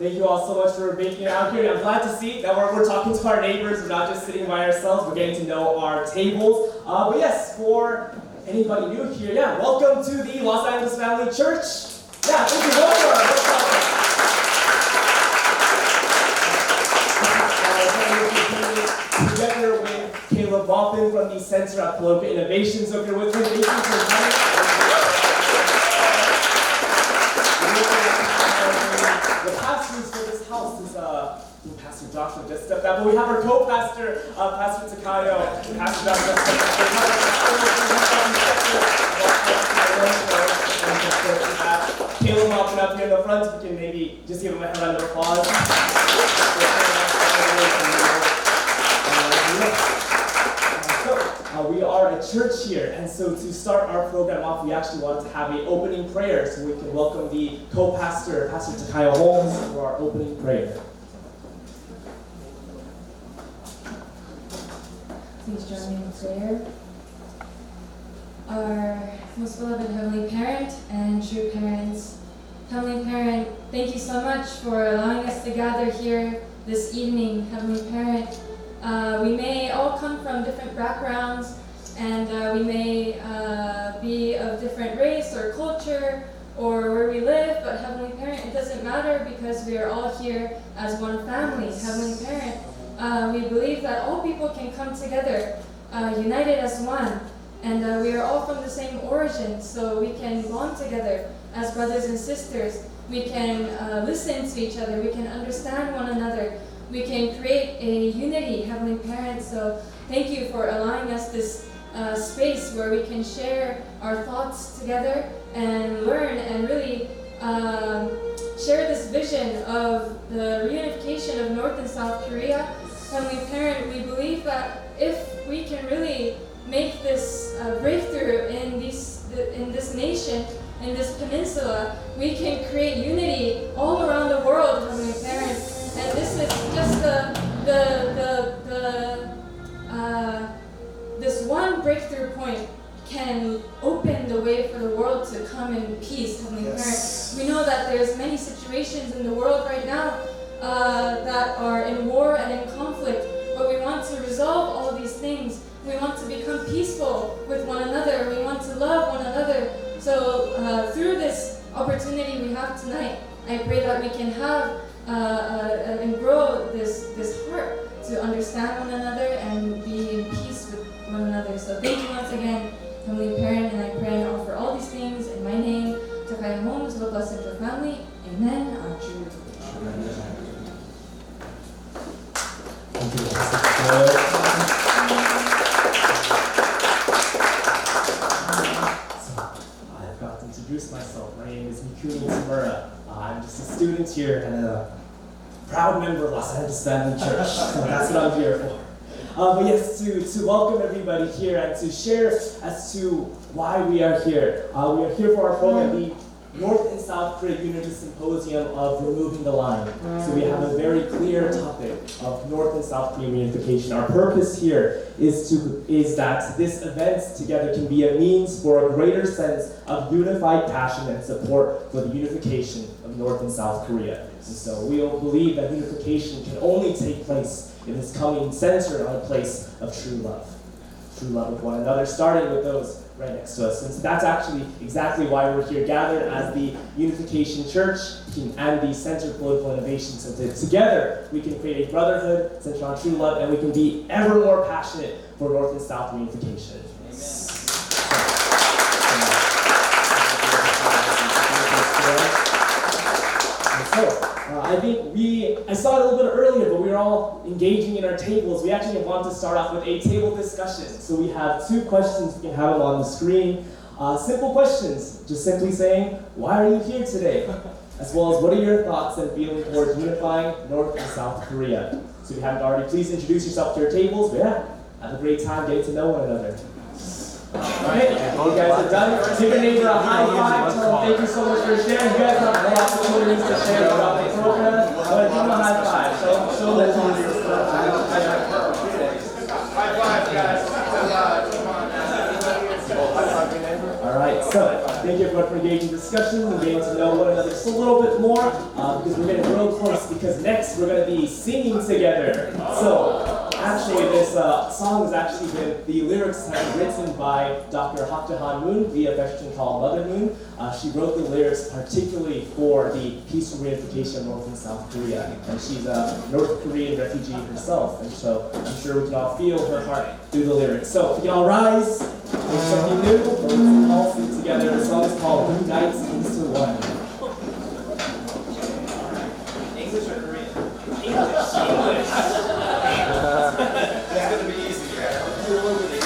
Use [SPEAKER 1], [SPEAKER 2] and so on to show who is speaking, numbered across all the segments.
[SPEAKER 1] Thank you all so much for making it out here. I'm glad to see that we're talking to our neighbors. We're not just sitting by ourselves. We're getting to know our tables. But yes, for anybody new here, welcome to the Los Angeles Family Church. Thank you. Together with Caleb Maupin from the Center of Political Innovation. So if you're with me, thank you for coming. The pastors for this house is Pastor Joshua just stepped out, but we have our co-pastor, Pastor Takayo, Pastor Joshua Caleb Maupin up here in the front. We can maybe just give him a round of applause. We are a church here, and so to start our program off, we actually wanted to have an opening prayer so we can welcome the co-pastor, Pastor Takayo Holmes, for our opening prayer.
[SPEAKER 2] Please join me in prayer. Our most beloved Heavenly Parent and true parents, Heavenly Parent, thank you so much for allowing us to gather here this evening, Heavenly Parent. We may all come from different backgrounds, and we may be of different race or culture or where we live, but Heavenly Parent, it doesn't matter because we are all here as one family. Heavenly Parent, we believe that all people can come together, united as one, and we are all from the same origin, so we can bond together as brothers and sisters. We can listen to each other, we can understand one another. We can create a unity, Heavenly Parent. So thank you for allowing us this space where we can share our thoughts together and learn and really share this vision of the reunification of North and South Korea. Heavenly Parent, we believe that if we can really make this breakthrough in this nation, in this peninsula, we can create unity all around the world, Heavenly Parent. And this is just this one breakthrough point can open the way for the world to come in peace, Heavenly Parent. We know that there's many situations in the world right now that are in war and in conflict, but we want to resolve all these things. We want to become peaceful with one another. We want to love one another. So through this opportunity we have tonight, I pray that we can have and grow this heart to understand one another and be in peace with one another. So thank you once again, Heavenly Parent, and I pray and offer all these things in my name, Takayo Holmes, with blessed of the family. Amen.
[SPEAKER 1] Thank you, Pastor. I forgot to introduce myself. My name is Mikuni Tamura. I'm just a student here and a proud member of Los Angeles Family Church. So that's what I'm here for. But yes, to welcome everybody here and to share as to why we are here. We are here for our program, the North and South Korea Unity Symposium of Removing the Line. So we have a very clear topic of North and South Korea reunification. Our purpose here is that this event together can be a means for a greater sense of unified passion and support for the unification of North and South Korea. And so we all believe that unification can only take place in this coming center on a place of true love with one another, starting with those right next to us. And so that's actually exactly why we're here gathered as the Unification Church and the Center for Political Innovation. So that together we can create a brotherhood centered on true love, and we can be ever more passionate for North and South reunification. I think I saw it a little bit earlier, but we were all engaging in our tables. We actually want to start off with a table discussion. So we have two questions. You can have them on the screen. Simple questions, just simply saying, why are you here today? As well as what are your thoughts and feelings towards unifying North and South Korea? So if you haven't already, please introduce yourself to your tables. But have a great time getting to know one another. Okay, you guys are done. Give your neighbor a high five. Tell them thank you so much for sharing. You guys have more opportunities to share about the program. Give them a high five. Show them high five, guys. High five, your neighbor. All right, so thank you everyone for engaging in discussions and getting to know one another just a little bit more because we're getting real close because next we're going to be singing together. So actually this song has actually been, the lyrics have been written by Dr. Hak Jahan Moon, we affectionately call Mother Moon. She wrote the lyrics particularly for the peaceful reunification of North and South Korea, and she's a North Korean refugee herself, and so I'm sure we can all feel her heart through the lyrics. So if you can all rise, make something new, let's all sing together. The song is called Unites into One.
[SPEAKER 3] English or Korean? English. English. That's gonna be easy, right? Do a little bit easier.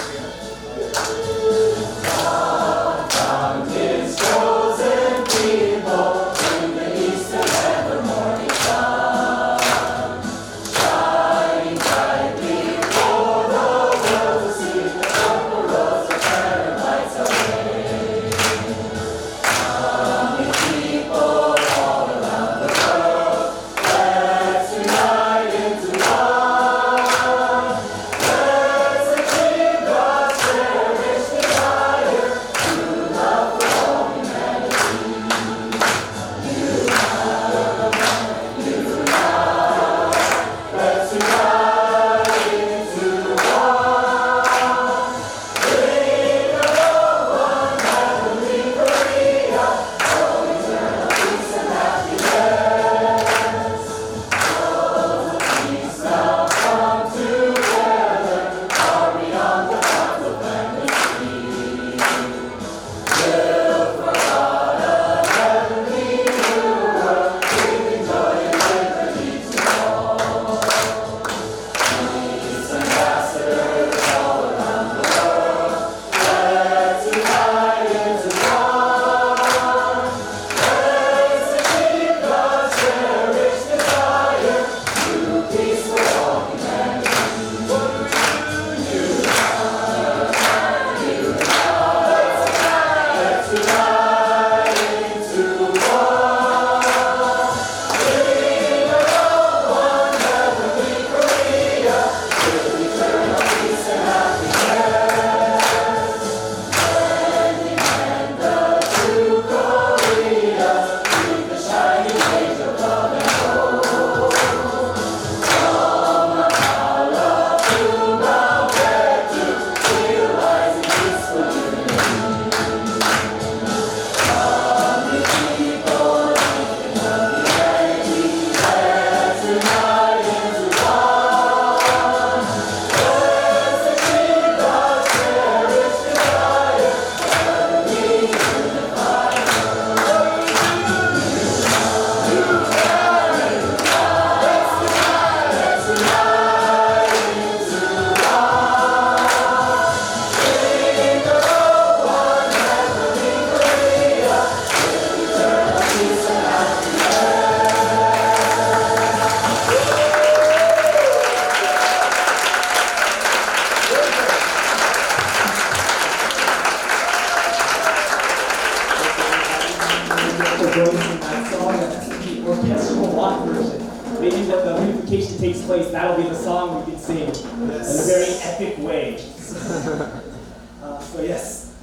[SPEAKER 1] Maybe when the reunification takes place, that'll be the song we can sing in a very epic way. So yes,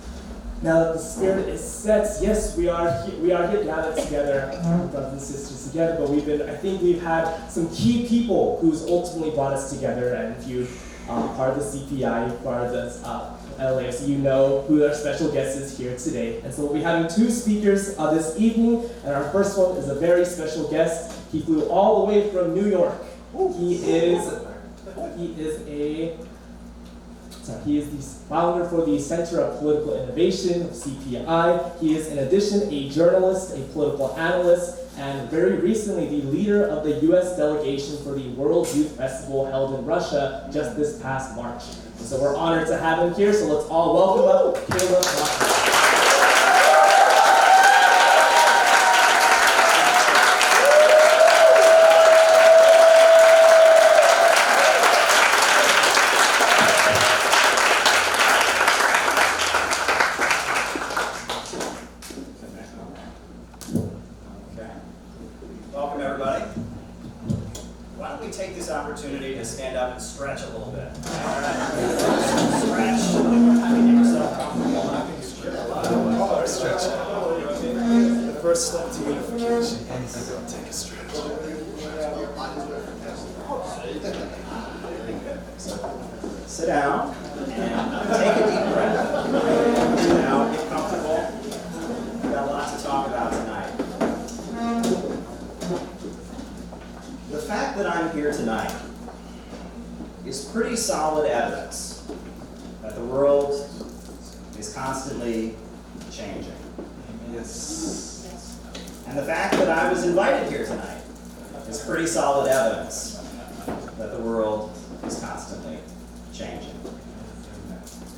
[SPEAKER 1] now that the spirit is set, yes, we are here gathered together, brothers and sisters together. But I think we've had some key people who's ultimately brought us together. And if you part of the CPI, part of the LAFC, you know who our special guest is here today. And so we'll be having two speakers this evening, and our first one is a very special guest. He flew all the way from New York. He is the founder for the Center of Political Innovation, CPI. He is in addition a journalist, a political analyst, and very recently the leader of the US delegation for the World Youth Festival held in Russia just this past March. So we're honored to have him here, so let's all welcome up Caleb Maupin.
[SPEAKER 3] Welcome, everybody. Why don't we take this opportunity to stand up and stretch a little bit? All right. Stretch. Get yourself comfortable. is constantly changing.
[SPEAKER 1] Yes.
[SPEAKER 3] And the fact that I was invited here tonight is pretty solid evidence that the world is constantly changing.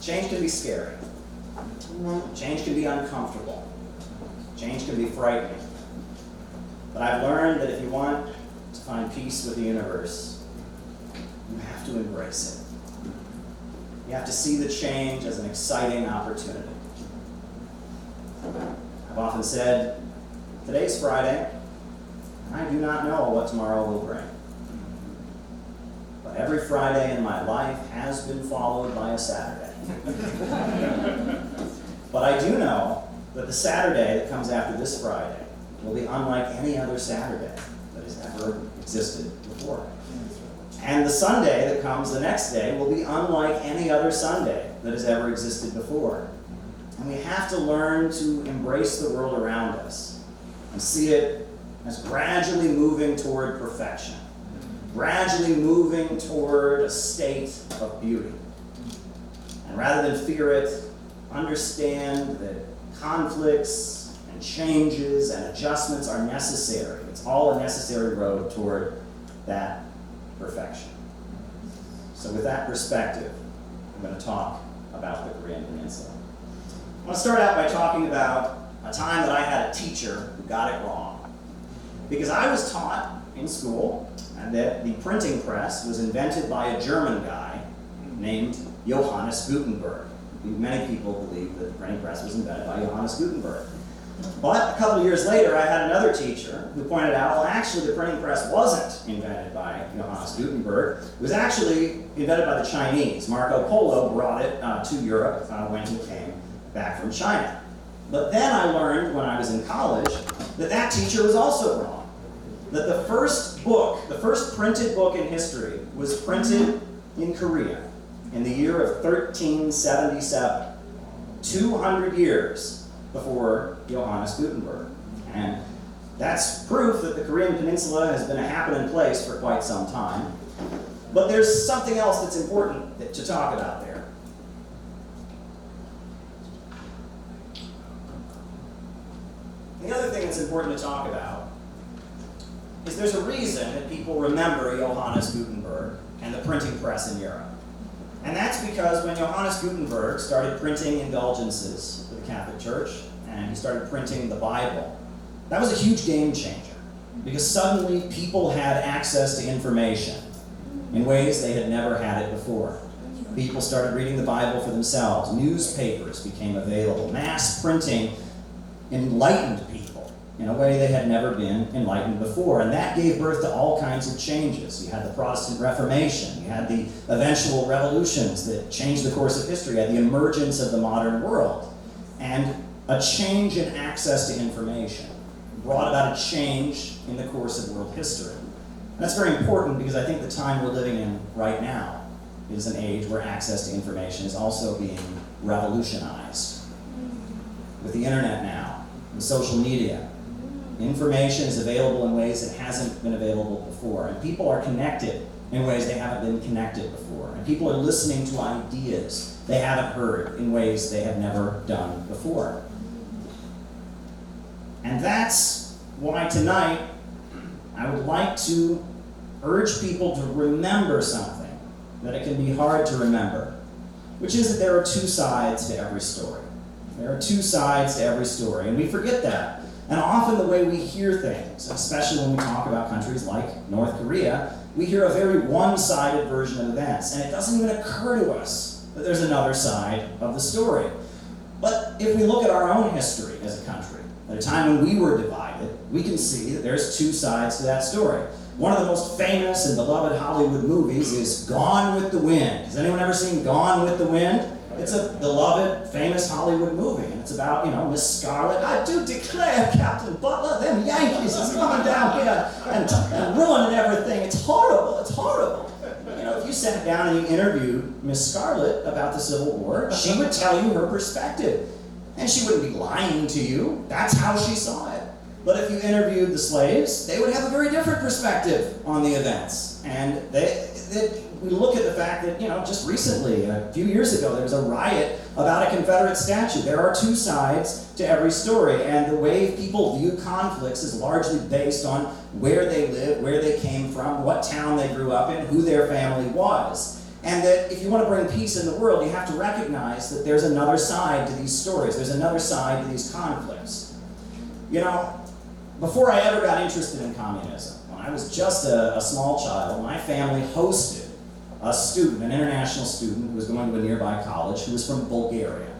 [SPEAKER 3] Change can be scary. Change can be uncomfortable. Change can be frightening. But I've learned that if you want to find peace with the universe, you have to embrace it. You have to see the change as an exciting opportunity. I've often said, today's Friday, and I do not know what tomorrow will bring. But every Friday in my life has been followed by a Saturday. But I do know that the Saturday that comes after this Friday will be unlike any other Saturday that has ever existed before. And the Sunday that comes the next day will be unlike any other Sunday that has ever existed before. And we have to learn to embrace the world around us and see it as gradually moving toward perfection, gradually moving toward a state of beauty. And rather than fear it, understand that conflicts and changes and adjustments are necessary. It's all a necessary road toward that perfection. So with that perspective, I'm going to talk about the Korean Peninsula. I want to start out by talking about a time that I had a teacher who got it wrong. Because I was taught in school that the printing press was invented by a German guy named Johannes Gutenberg. Many people believe that the printing press was invented by Johannes Gutenberg. But a couple of years later, I had another teacher who pointed out, well, actually, the printing press wasn't invented by Johannes Gutenberg. It was actually invented by the Chinese. Marco Polo brought it to Europe when he came back from China. But then I learned when I was in college that that teacher was also wrong. That the first book, the first printed book in history, was printed in Korea in the year of 1377, 200 years before Johannes Gutenberg. And that's proof that the Korean Peninsula has been a happening place for quite some time. But there's something else that's important to talk about there. The other thing that's important to talk about is there's a reason that people remember Johannes Gutenberg and the printing press in Europe. And that's because when Johannes Gutenberg started printing indulgences for the Catholic Church, and he started printing the Bible, that was a huge game changer. Because suddenly people had access to information in ways they had never had it before. People started reading the Bible for themselves. Newspapers became available. Mass printing enlightened people in a way they had never been enlightened before. And that gave birth to all kinds of changes. You had the Protestant Reformation. You had the eventual revolutions that changed the course of history. You had the emergence of the modern world. And a change in access to information brought about a change in the course of world history. And that's very important because I think the time we're living in right now is an age where access to information is also being revolutionized. With the internet now, and social media, information is available in ways that hasn't been available before. And people are connected in ways they haven't been connected before. And people are listening to ideas they haven't heard in ways they have never done before. And that's why tonight I would like to urge people to remember something that it can be hard to remember, which is that there are two sides to every story. There are two sides to every story, and we forget that. And often the way we hear things, especially when we talk about countries like North Korea, we hear a very one-sided version of events, and it doesn't even occur to us that there's another side of the story. But if we look at our own history as a country, at a time when we were divided, we can see that there's two sides to that story. One of the most famous and beloved Hollywood movies is Gone with the Wind. Has anyone ever seen Gone with the Wind? It's a beloved, famous Hollywood movie, and it's about, Miss Scarlet. I do declare, Captain Butler, them Yankees is coming down here and ruining everything. It's horrible, it's horrible. If you sat down and you interviewed Miss Scarlet about the Civil War, she would tell you her perspective. And she wouldn't be lying to you. That's how she saw it. But if you interviewed the slaves, they would have a very different perspective on the events. And we look at the fact that, just recently, a few years ago, there was a riot about a Confederate statue. There are two sides to every story, and the way people view conflicts is largely based on where they live, where they came from, what town they grew up in, who their family was. And that if you want to bring peace in the world, you have to recognize that there's another side to these stories. There's another side to these conflicts. Before I ever got interested in communism, when I was just a small child, my family hosted a student, an international student who was going to a nearby college, who was from Bulgaria.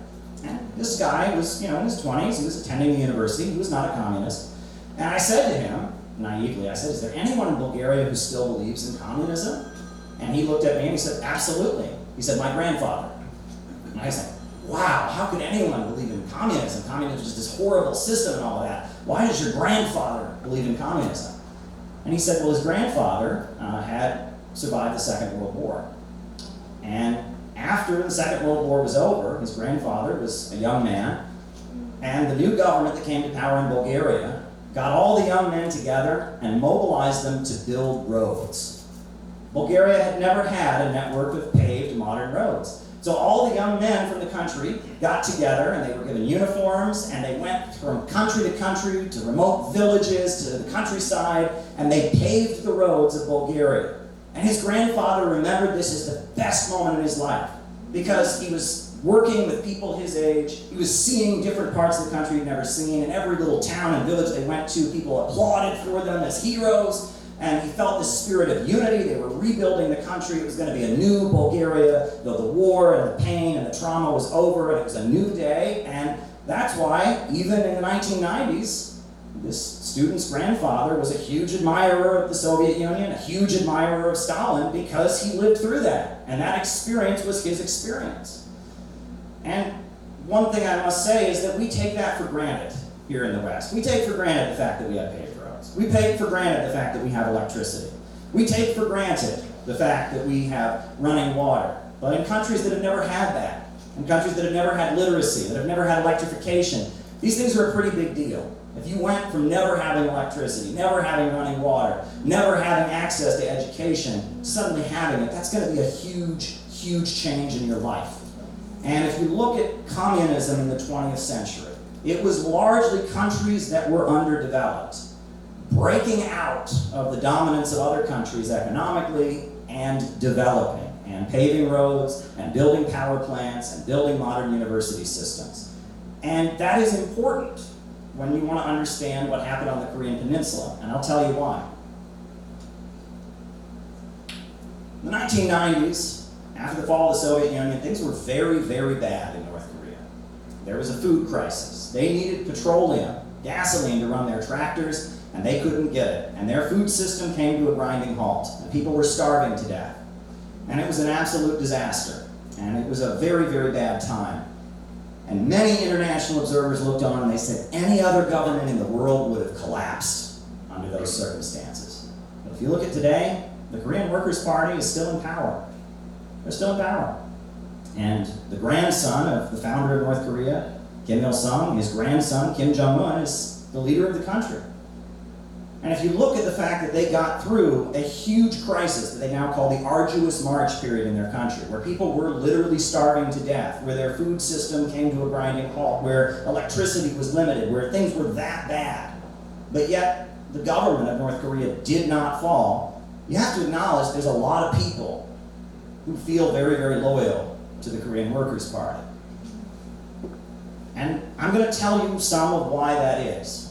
[SPEAKER 3] And this guy was, in his 20s, he was attending the university, he was not a communist. And I said to him, naively, I said, is there anyone in Bulgaria who still believes in communism? And he looked at me and he said, absolutely. He said, my grandfather. And I said, wow, how could anyone believe in communism? Communism is just this horrible system and all of that. Why does your grandfather believe in communism? And he said, well, his grandfather had survived the Second World War. And after the Second World War was over, his grandfather was a young man, and the new government that came to power in Bulgaria got all the young men together and mobilized them to build roads. Bulgaria had never had a network of paved modern roads. So all the young men from the country got together and they were given uniforms and they went from country to remote villages, to the countryside, and they paved the roads of Bulgaria. And his grandfather remembered this as the best moment in his life because he was working with people his age. He was seeing different parts of the country he'd never seen. In every little town and village they went to, people applauded for them as heroes. And he felt this spirit of unity. They were rebuilding the country. It was going to be a new Bulgaria. The war and the pain and the trauma was over, and it was a new day. And that's why, even in the 1990s, this student's grandfather was a huge admirer of the Soviet Union, a huge admirer of Stalin, because he lived through that. And that experience was his experience. And one thing I must say is that we take that for granted here in the West. We take for granted the fact that we have paved roads. We take for granted the fact that we have electricity. We take for granted the fact that we have running water. But in countries that have never had that, in countries that have never had literacy, that have never had electrification, these things are a pretty big deal. If you went from never having electricity, never having running water, never having access to education, to suddenly having it, that's going to be a huge, huge change in your life. And if you look at communism in the 20th century, it was largely countries that were underdeveloped, breaking out of the dominance of other countries economically and developing, and paving roads, and building power plants, and building modern university systems. And that is important when you want to understand what happened on the Korean Peninsula, and I'll tell you why. In the 1990s, after the fall of the Soviet Union, things were very, very bad in North Korea. There was a food crisis. They needed petroleum, gasoline to run their tractors, and they couldn't get it. And their food system came to a grinding halt, and people were starving to death. And it was an absolute disaster, and it was a very, very bad time. And many international observers looked on and they said any other government in the world would have collapsed under those circumstances. But if you look at today, the Korean Workers' Party is still in power. They're still in power. And the grandson of the founder of North Korea, Kim Il-sung, his grandson, Kim Jong-un, is the leader of the country. And if you look at the fact that they got through a huge crisis that they now call the arduous March period in their country, where people were literally starving to death, where their food system came to a grinding halt, where electricity was limited, where things were that bad, but yet the government of North Korea did not fall, you have to acknowledge there's a lot of people who feel very, very loyal to the Korean Workers' Party. And I'm going to tell you some of why that is.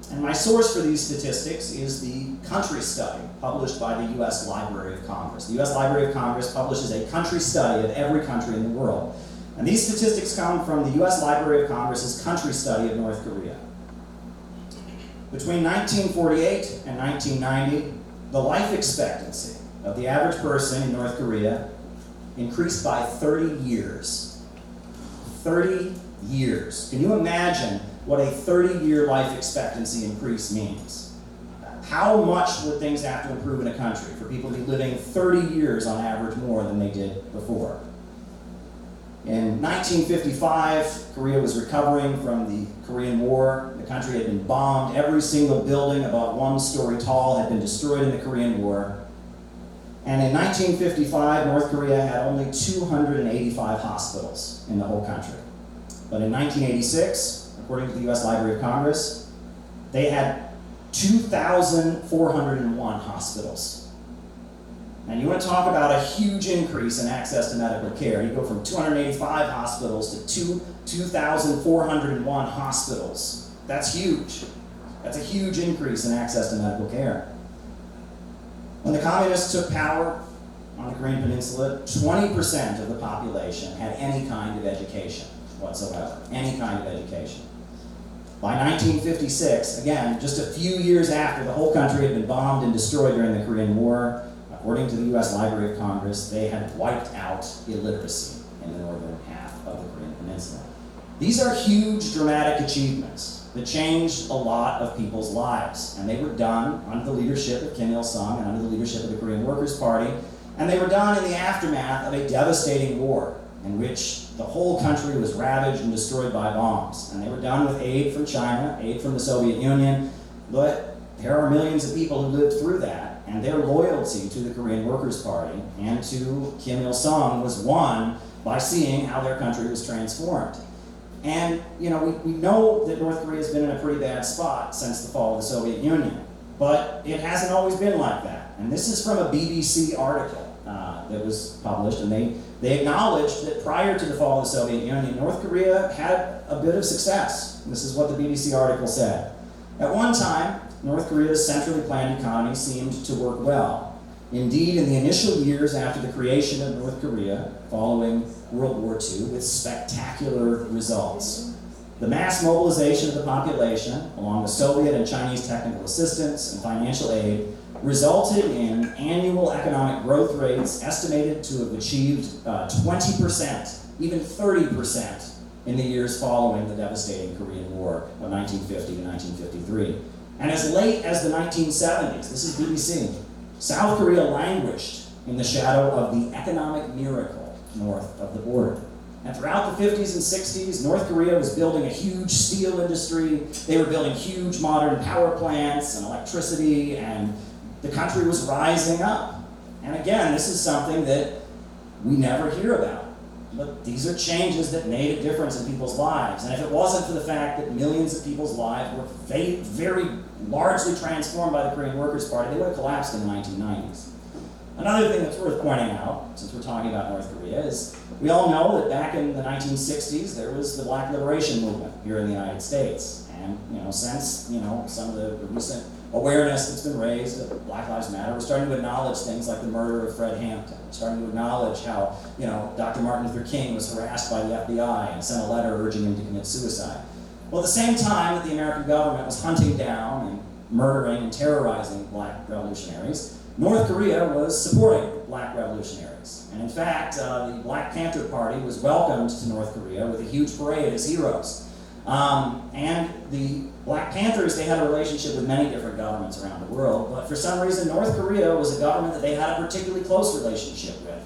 [SPEAKER 3] And my source for these statistics is the country study published by the U.S. Library of Congress. The U.S. Library of Congress publishes a country study of every country in the world. And these statistics come from the U.S. Library of Congress's country study of North Korea. Between 1948 and 1990, the life expectancy of the average person in North Korea increased by 30 years. 30 years. Can you imagine what a 30-year life expectancy increase means? How much would things have to improve in a country for people to be living 30 years on average more than they did before? In 1955, Korea was recovering from the Korean War. The country had been bombed. Every single building about 1 story tall had been destroyed in the Korean War. And in 1955, North Korea had only 285 hospitals in the whole country. But in 1986, according to the US Library of Congress, they had 2,401 hospitals. And you want to talk about a huge increase in access to medical care. You go from 285 hospitals to 2,401 hospitals. That's huge. That's a huge increase in access to medical care. When the communists took power on the Korean Peninsula, 20% of the population had any kind of education whatsoever. Any kind of education. By 1956, again, just a few years after the whole country had been bombed and destroyed during the Korean War, according to the US Library of Congress, they had wiped out illiteracy in the northern half of the Korean Peninsula. These are huge, dramatic achievements that changed a lot of people's lives. And they were done under the leadership of Kim Il-sung and under the leadership of the Korean Workers' Party. And they were done in the aftermath of a devastating war in which the whole country was ravaged and destroyed by bombs. And they were done with aid from China, aid from the Soviet Union. But there are millions of people who lived through that. And their loyalty to the Korean Workers' Party and to Kim Il-sung was won by seeing how their country was transformed. And we know that North Korea has been in a pretty bad spot since the fall of the Soviet Union. But it hasn't always been like that. And this is from a BBC article that was published, and they acknowledged that prior to the fall of the Soviet Union, North Korea had a bit of success. This is what the BBC article said. At one time, North Korea's centrally planned economy seemed to work well. Indeed, in the initial years after the creation of North Korea, following World War II, with spectacular results. The mass mobilization of the population, along with Soviet and Chinese technical assistance and financial aid, resulted in annual economic growth rates estimated to have achieved 20%, even 30% in the years following the devastating Korean War of 1950 to 1953. And as late as the 1970s, this is BBC, South Korea languished in the shadow of the economic miracle north of the border. And throughout the 50s and 60s, North Korea was building a huge steel industry. They were building huge modern power plants and electricity, and the country was rising up. And again, this is something that we never hear about. But these are changes that made a difference in people's lives. And if it wasn't for the fact that millions of people's lives were very largely transformed by the Korean Workers' Party, they would have collapsed in the 1990s. Another thing that's worth pointing out, since we're talking about North Korea, is we all know that back in the 1960s, there was the Black Liberation Movement here in the United States. And since some of the recent awareness that's been raised of Black Lives Matter, we're starting to acknowledge things like the murder of Fred Hampton. We're starting to acknowledge how Dr. Martin Luther King was harassed by the FBI and sent a letter urging him to commit suicide. Well, at the same time that the American government was hunting down and murdering and terrorizing Black revolutionaries, North Korea was supporting Black revolutionaries. And in fact, the Black Panther Party was welcomed to North Korea with a huge parade as heroes. And the Black Panthers, they had a relationship with many different governments around the world, but for some reason North Korea was a government that they had a particularly close relationship with.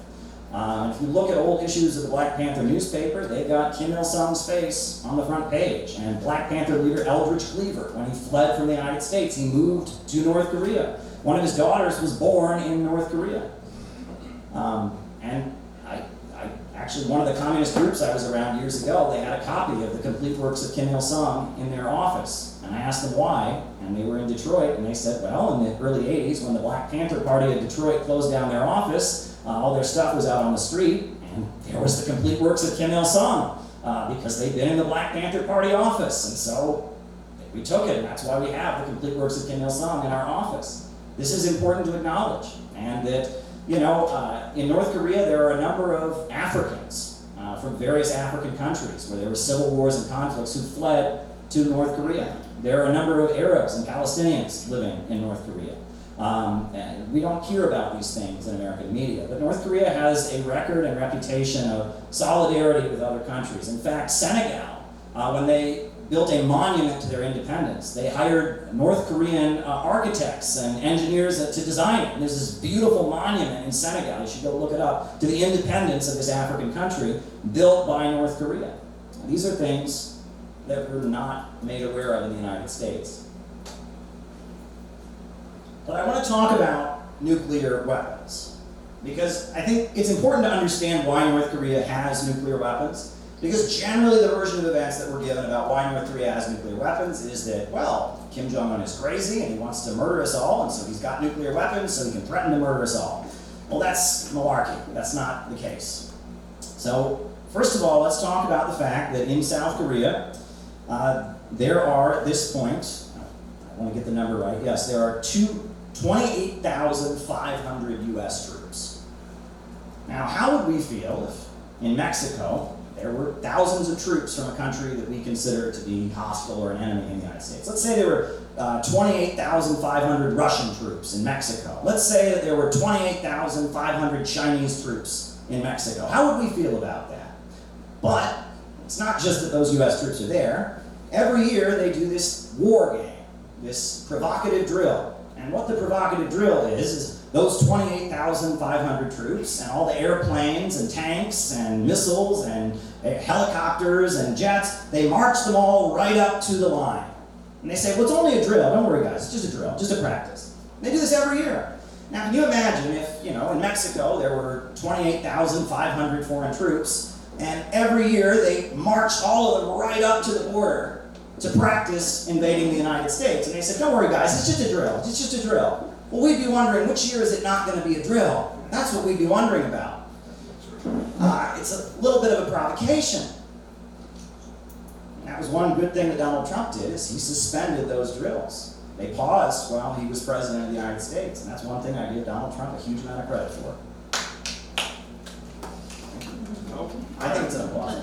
[SPEAKER 3] If you look at old issues of the Black Panther newspaper, they got Kim Il-sung's face on the front page, and Black Panther leader Eldridge Cleaver, when he fled from the United States, he moved to North Korea. One of his daughters was born in North Korea. Actually, one of the communist groups I was around years ago, they had a copy of the complete works of Kim Il-sung in their office. And I asked them why, and they were in Detroit, and they said, well, in the early 80s, when the Black Panther Party of Detroit closed down their office, all their stuff was out on the street, and there was the complete works of Kim Il-sung, because they'd been in the Black Panther Party office. And so we took it, and that's why we have the complete works of Kim Il-sung in our office. This is important to acknowledge, and that in North Korea, there are a number of Africans from various African countries where there were civil wars and conflicts who fled to North Korea. There are a number of Arabs and Palestinians living in North Korea. And we don't hear about these things in American media, but North Korea has a record and reputation of solidarity with other countries. In fact, Senegal, when they built a monument to their independence. They hired North Korean architects and engineers to design it. And there's this beautiful monument in Senegal, you should go look it up, to the independence of this African country, built by North Korea. And these are things that we're not made aware of in the United States. But I want to talk about nuclear weapons. because I think it's important to understand why North Korea has nuclear weapons. Because generally the version of events that we're given about why North Korea has nuclear weapons is that, well, Kim Jong-un is crazy and he wants to murder us all, and so he's got nuclear weapons so he can threaten to murder us all. Well, that's malarkey. That's not the case. So, first of all, let's talk about the fact that in South Korea, there are, at this point, I want to get the number right, yes, there are 28,500 US troops. Now, how would we feel if in Mexico there were thousands of troops from a country that we consider to be hostile or an enemy in the United States? Let's say there were 28,500 Russian troops in Mexico. Let's say that there were 28,500 Chinese troops in Mexico. How would we feel about that? But it's not just that those US troops are there. Every year they do this war game, this provocative drill. And what the provocative drill is those 28,500 troops and all the airplanes and tanks and missiles and helicopters and jets, they march them all right up to the line. And they say, well, it's only a drill. Don't worry, guys. It's just a drill, just a practice. And they do this every year. Now, can you imagine if, in Mexico there were 28,500 foreign troops, and every year they marched all of them right up to the border to practice invading the United States. And they said, don't worry, guys. It's just a drill. It's just a drill. Well, we'd be wondering, which year is it not going to be a drill? That's what we'd be wondering about. It's a little bit of a provocation. And that was one good thing that Donald Trump did, is he suspended those drills. They paused while he was president of the United States, and that's one thing I give Donald Trump a huge amount of credit for. I think it's an applause.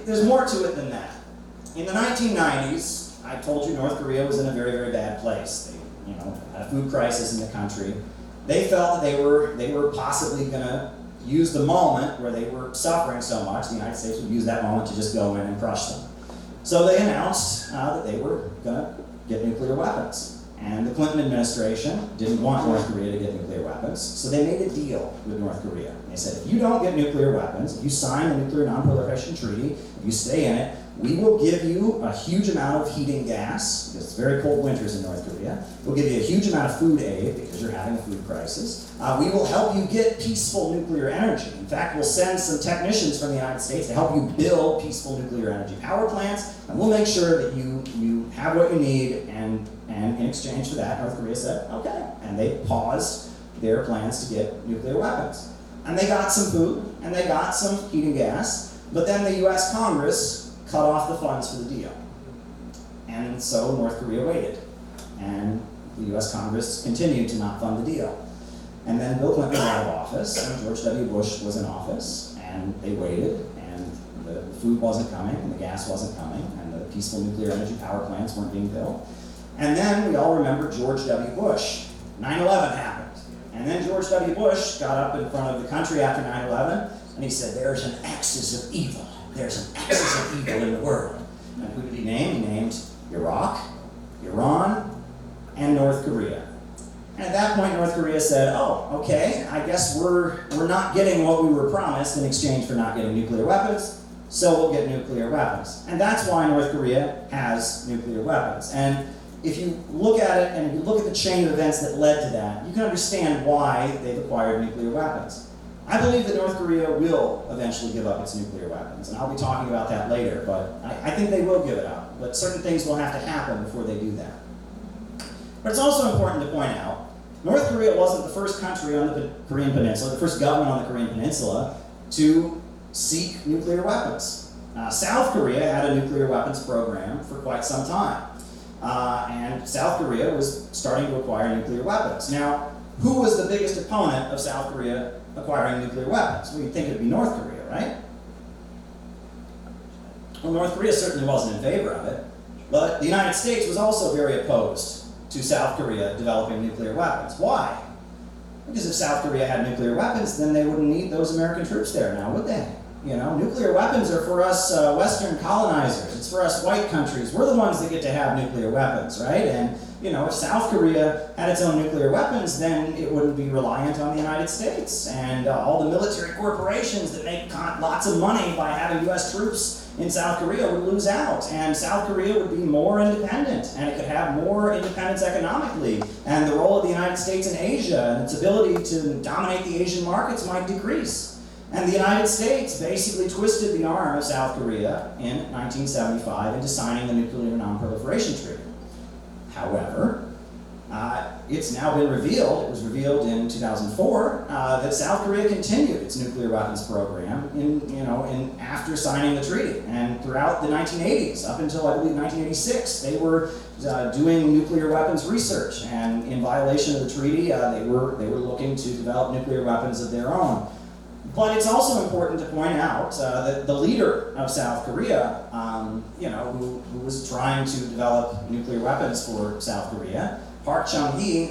[SPEAKER 3] There's more to it than that. In the 1990s, I told you North Korea was in a very, very bad place. They, had a food crisis in the country. They felt that they were possibly going to use the moment where they were suffering so much. The United States would use that moment to just go in and crush them. So they announced that they were going to get nuclear weapons. And the Clinton administration didn't want North Korea to get nuclear weapons, so they made a deal with North Korea. They said, if you don't get nuclear weapons, if you sign the Nuclear Non-Proliferation Treaty, if you stay in it, we will give you a huge amount of heating gas, because it's very cold winters in North Korea. We'll give you a huge amount of food aid, because you're having a food crisis. We will help you get peaceful nuclear energy. In fact, we'll send some technicians from the United States to help you build peaceful nuclear energy power plants, and we'll make sure that you have what you need, and in exchange for that, North Korea said, okay. And they paused their plans to get nuclear weapons. And they got some food, and they got some heating gas, but then the US Congress cut off the funds for the deal. And so North Korea waited. And the US Congress continued to not fund the deal. And then Bill Clinton was out of office, and George W. Bush was in office, and they waited, and the food wasn't coming, and the gas wasn't coming, and the peaceful nuclear energy power plants weren't being built. And then we all remember George W. Bush. 9/11 happened. And then George W. Bush got up in front of the country after 9/11, and he said, there's an axis of evil. There's an axis of evil in the world. And who did he name? He named Iraq, Iran, and North Korea. And at that point, North Korea said, oh, okay, I guess we're not getting what we were promised in exchange for not getting nuclear weapons, so we'll get nuclear weapons. And that's why North Korea has nuclear weapons. And if you look at it and you look at the chain of events that led to that, you can understand why they've acquired nuclear weapons. I believe that North Korea will eventually give up its nuclear weapons, and I'll be talking about that later, but I think they will give it up. But certain things will have to happen before they do that. But it's also important to point out, North Korea wasn't the first country on the Korean Peninsula, the first government on the Korean Peninsula to seek nuclear weapons. South Korea had a nuclear weapons program for quite some time. And South Korea was starting to acquire nuclear weapons. Now, who was the biggest opponent of South Korea acquiring nuclear weapons? Well, you'd think it'd be North Korea, right? Well, North Korea certainly wasn't in favor of it, but the United States was also very opposed to South Korea developing nuclear weapons. Why? Because if South Korea had nuclear weapons, then they wouldn't need those American troops there now, would they? Nuclear weapons are for us Western colonizers. It's for us white countries. We're the ones that get to have nuclear weapons, right? And, if South Korea had its own nuclear weapons, then it wouldn't be reliant on the United States. And all the military corporations that make lots of money by having U.S. troops in South Korea would lose out. And South Korea would be more independent, and it could have more independence economically. And the role of the United States in Asia and its ability to dominate the Asian markets might decrease. And the United States basically twisted the arm of South Korea in 1975 into signing the Nuclear Non-Proliferation Treaty. However, it's now been revealed, it was revealed in 2004, that South Korea continued its nuclear weapons program after signing the treaty. And throughout the 1980s, up until I believe 1986, they were doing nuclear weapons research. And in violation of the treaty, they were looking to develop nuclear weapons of their own. But it's also important to point out that the leader of South Korea, who was trying to develop nuclear weapons for South Korea, Park Chung-hee,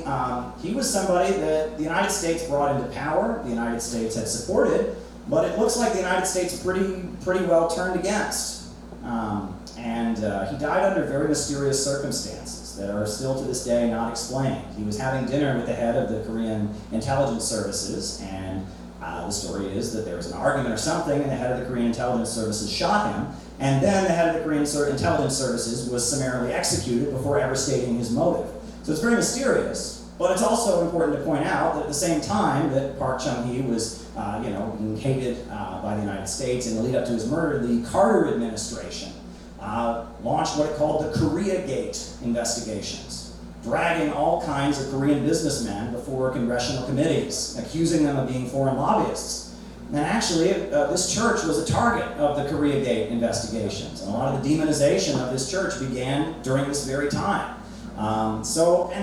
[SPEAKER 3] he was somebody that the United States brought into power, the United States had supported, but it looks like the United States pretty well turned against. He died under very mysterious circumstances that are still to this day not explained. He was having dinner with the head of the Korean intelligence services, and the story is that there was an argument or something, and the head of the Korean intelligence services shot him, and then the head of the Korean intelligence services was summarily executed before ever stating his motive. So it's very mysterious, but it's also important to point out that at the same time that Park Chung-hee was, being hated by the United States in the lead up to his murder, the Carter administration launched what it called the Koreagate investigations, dragging all kinds of Korean businessmen before congressional committees, accusing them of being foreign lobbyists. And actually, this church was a target of the Koreagate investigations, and a lot of the demonization of this church began during this very time. And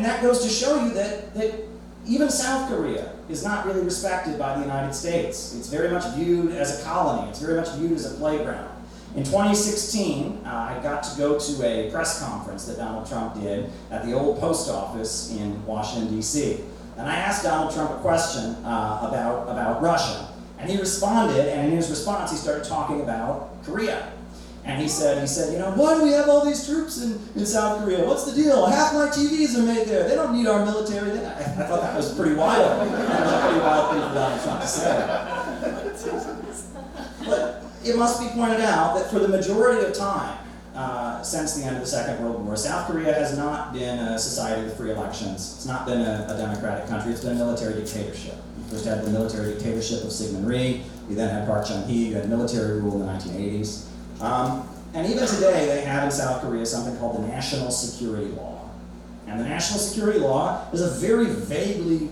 [SPEAKER 3] that goes to show you that even South Korea is not really respected by the United States. It's very much viewed as a colony. It's very much viewed as a playground. In 2016, I got to go to a press conference that Donald Trump did at the old post office in Washington, D.C. And I asked Donald Trump a question about Russia. And he responded, and in his response, he started talking about Korea. And he said, why do we have all these troops in South Korea? What's the deal? Half my TVs are made there. They don't need our military. I thought that was pretty wild. That was a pretty wild thing for Donald Trump to say. But it must be pointed out that for the majority of time, since the end of the Second World War, South Korea has not been a society with free elections. It's not been a democratic country. It's been a military dictatorship. You first had the military dictatorship of Syngman Rhee. You then had Park Chung-hee. You had military rule in the 1980s. And even today, they have in South Korea something called the National Security Law. And the National Security Law is a very vaguely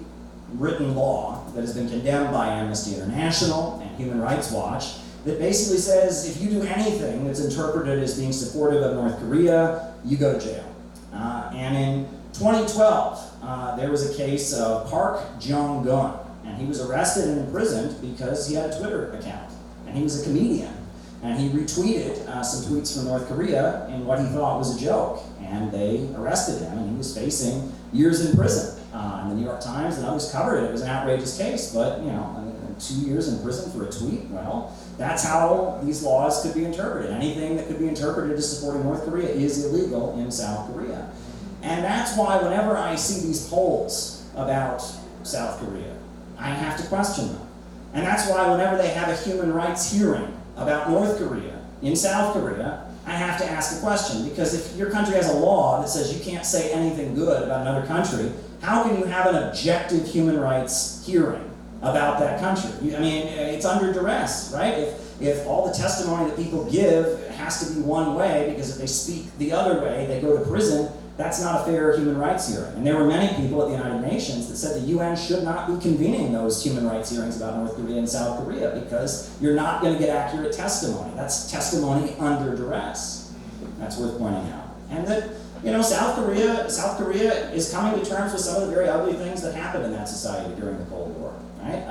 [SPEAKER 3] written law that has been condemned by Amnesty International and Human Rights Watch that basically says if you do anything that's interpreted as being supportive of North Korea, you go to jail. And in 2012, there was a case of Park Jong-gun, and he was arrested and imprisoned because he had a Twitter account, and he was a comedian. And he retweeted some tweets from North Korea in what he thought was a joke. And they arrested him, and he was facing years in prison. And the New York Times and others covered it. It was an outrageous case, but 2 years in prison for a tweet, well, that's how these laws could be interpreted. Anything that could be interpreted as supporting North Korea is illegal in South Korea. And that's why whenever I see these polls about South Korea, I have to question them. And that's why whenever they have a human rights hearing about North Korea in South Korea, I have to ask a question, because if your country has a law that says you can't say anything good about another country, how can you have an objective human rights hearing about that country? It's under duress, right? If all the testimony that people give has to be one way, because if they speak the other way, they go to prison, that's not a fair human rights hearing. And there were many people at the United Nations that said the UN should not be convening those human rights hearings about North Korea and South Korea because you're not going to get accurate testimony. That's testimony under duress. That's worth pointing out. And that, South Korea is coming to terms with some of the very ugly things that happened in that society during the Cold War. Right?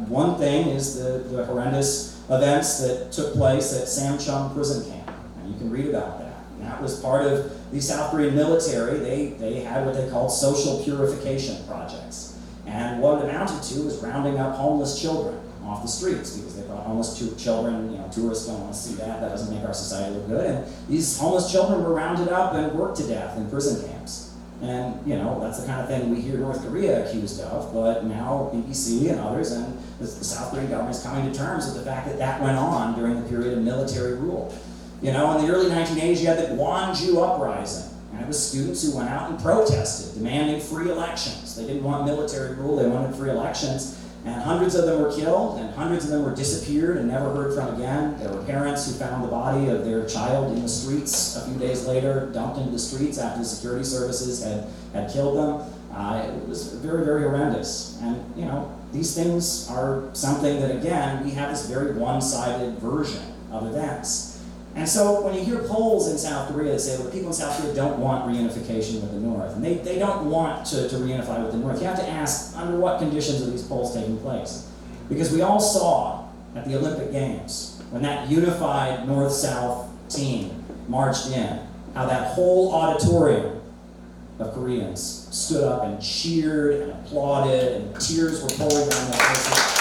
[SPEAKER 3] One thing is the horrendous events that took place at Samcheong prison camp. And you can read about that. And that was part of the South Korean military. They had what they called social purification projects. And what it amounted to was rounding up homeless children off the streets because they thought homeless children, tourists don't want to see that. That doesn't make our society look good. And these homeless children were rounded up and worked to death in prison camps. And, that's the kind of thing we hear North Korea accused of, but now BBC and others and the South Korean government is coming to terms with the fact that that went on during the period of military rule. In the early 1980s, you had the Gwonju Uprising. And it was students who went out and protested, demanding free elections. They didn't want military rule, they wanted free elections. And hundreds of them were killed, and hundreds of them were disappeared and never heard from again. There were parents who found the body of their child in the streets a few days later, dumped into the streets after the security services had killed them. It was very, very horrendous. And, these things are something that, again, we have this very one-sided version of events. And so when you hear polls in South Korea that say, well, the people in South Korea don't want reunification with the North, and they don't want to reunify with the North, you have to ask, under what conditions are these polls taking place? Because we all saw at the Olympic Games, when that unified North-South team marched in, how that whole auditorium of Koreans stood up and cheered and applauded, and tears were pouring down their faces.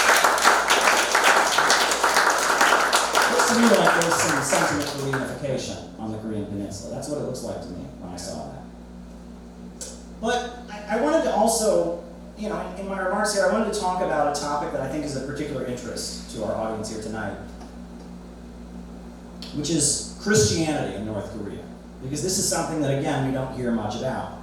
[SPEAKER 3] To me, like there's some sentiment for reunification on the Korean Peninsula. That's what it looks like to me when I saw that. But I wanted to also, in my remarks here, I wanted to talk about a topic that I think is of particular interest to our audience here tonight, which is Christianity in North Korea. Because this is something that, again, we don't hear much about.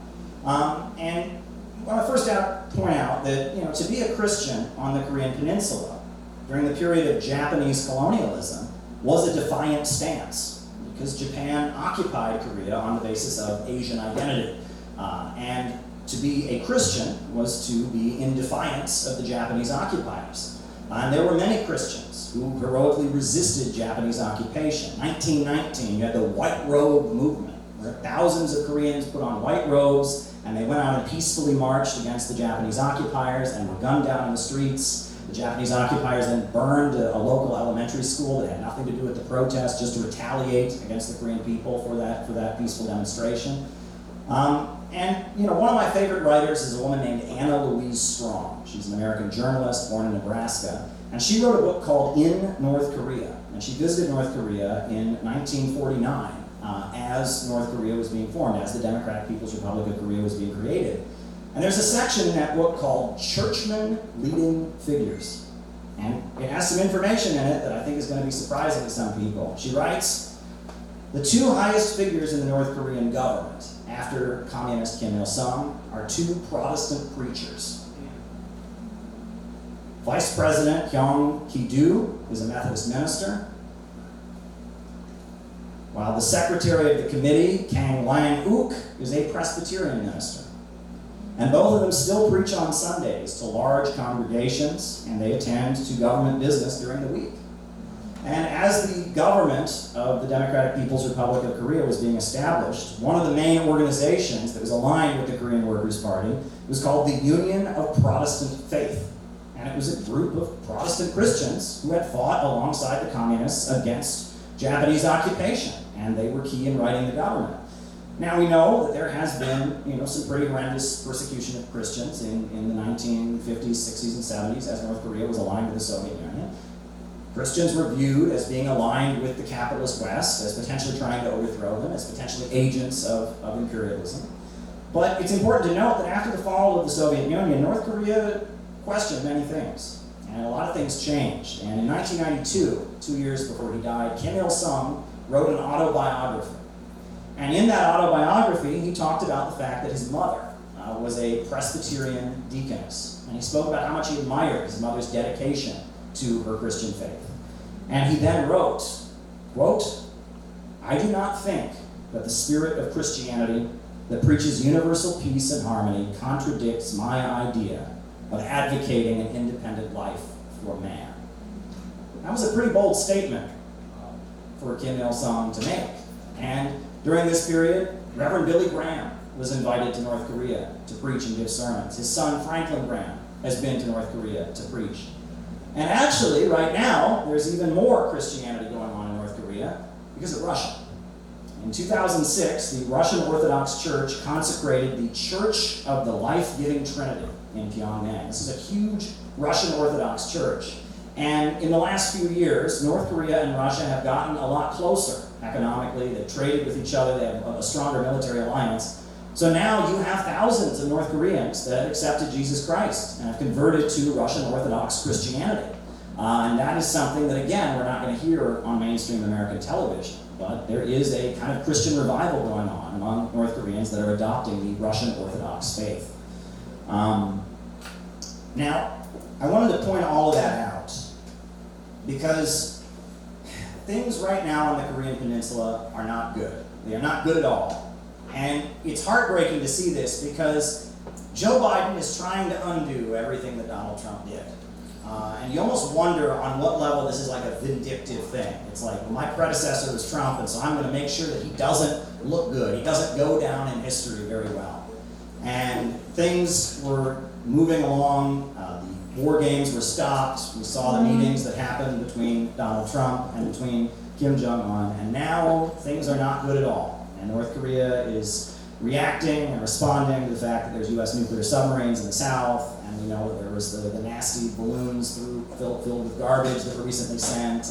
[SPEAKER 3] And I want to first point out that, to be a Christian on the Korean Peninsula during the period of Japanese colonialism was a defiant stance, because Japan occupied Korea on the basis of Asian identity. And to be a Christian was to be in defiance of the Japanese occupiers. And there were many Christians who heroically resisted Japanese occupation. 1919, you had the White Robe movement, where thousands of Koreans put on white robes, and they went out and peacefully marched against the Japanese occupiers and were gunned down in the streets. The Japanese occupiers then burned a local elementary school that had nothing to do with the protest, just to retaliate against the Korean people for that peaceful demonstration. And one of my favorite writers is a woman named Anna Louise Strong. She's an American journalist born in Nebraska, and she wrote a book called In North Korea. And she visited North Korea in 1949 as North Korea was being formed, as the Democratic People's Republic of Korea was being created. And there's a section in that book called Churchmen Leading Figures. And it has some information in it that I think is going to be surprising to some people. She writes, the two highest figures in the North Korean government, after communist Kim Il-sung, are two Protestant preachers. Vice President Hyung Ki-do is a Methodist minister, while the secretary of the committee, Kang Lang-uk, is a Presbyterian minister. And both of them still preach on Sundays to large congregations, and they attend to government business during the week. And as the government of the Democratic People's Republic of Korea was being established, one of the main organizations that was aligned with the Korean Workers' Party was called the Union of Protestant Faith. And it was a group of Protestant Christians who had fought alongside the communists against Japanese occupation, and they were key in writing the government. Now we know that there has been, some pretty horrendous persecution of Christians in the 1950s, 60s, and 70s as North Korea was aligned with the Soviet Union. Christians were viewed as being aligned with the capitalist West, as potentially trying to overthrow them, as potentially agents of imperialism. But it's important to note that after the fall of the Soviet Union, North Korea questioned many things, and a lot of things changed. And in 1992, 2 years before he died, Kim Il-sung wrote an autobiography. And in that autobiography, he talked about the fact that his mother was a Presbyterian deaconess. And he spoke about how much he admired his mother's dedication to her Christian faith. And he then wrote, quote, I do not think that the spirit of Christianity that preaches universal peace and harmony contradicts my idea of advocating an independent life for man. That was a pretty bold statement for Kim Il-sung to make. And during this period, Reverend Billy Graham was invited to North Korea to preach and give sermons. His son, Franklin Graham, has been to North Korea to preach. And actually, right now, there's even more Christianity going on in North Korea because of Russia. In 2006, the Russian Orthodox Church consecrated the Church of the Life-Giving Trinity in Pyongyang. This is a huge Russian Orthodox church. And in the last few years, North Korea and Russia have gotten a lot closer economically. They've traded with each other. They have a stronger military alliance. So now you have thousands of North Koreans that have accepted Jesus Christ and have converted to Russian Orthodox Christianity. And that is something that, again, we're not going to hear on mainstream American television. But there is a kind of Christian revival going on among North Koreans that are adopting the Russian Orthodox faith. Now, I wanted to point all of that out because things right now on the Korean Peninsula are not good. They are not good at all. And it's heartbreaking to see this because Joe Biden is trying to undo everything that Donald Trump did. And you almost wonder on what level this is like a vindictive thing. It's like, well, my predecessor was Trump, and so I'm going to make sure that he doesn't look good. He doesn't go down in history very well. And things were moving along. The war games were stopped. We saw the meetings that happened between Donald Trump and between Kim Jong-un. And now things are not good at all. And North Korea is reacting and responding to the fact that there's U.S. nuclear submarines in the south. And we know that there was the nasty balloons filled with garbage that were recently sent.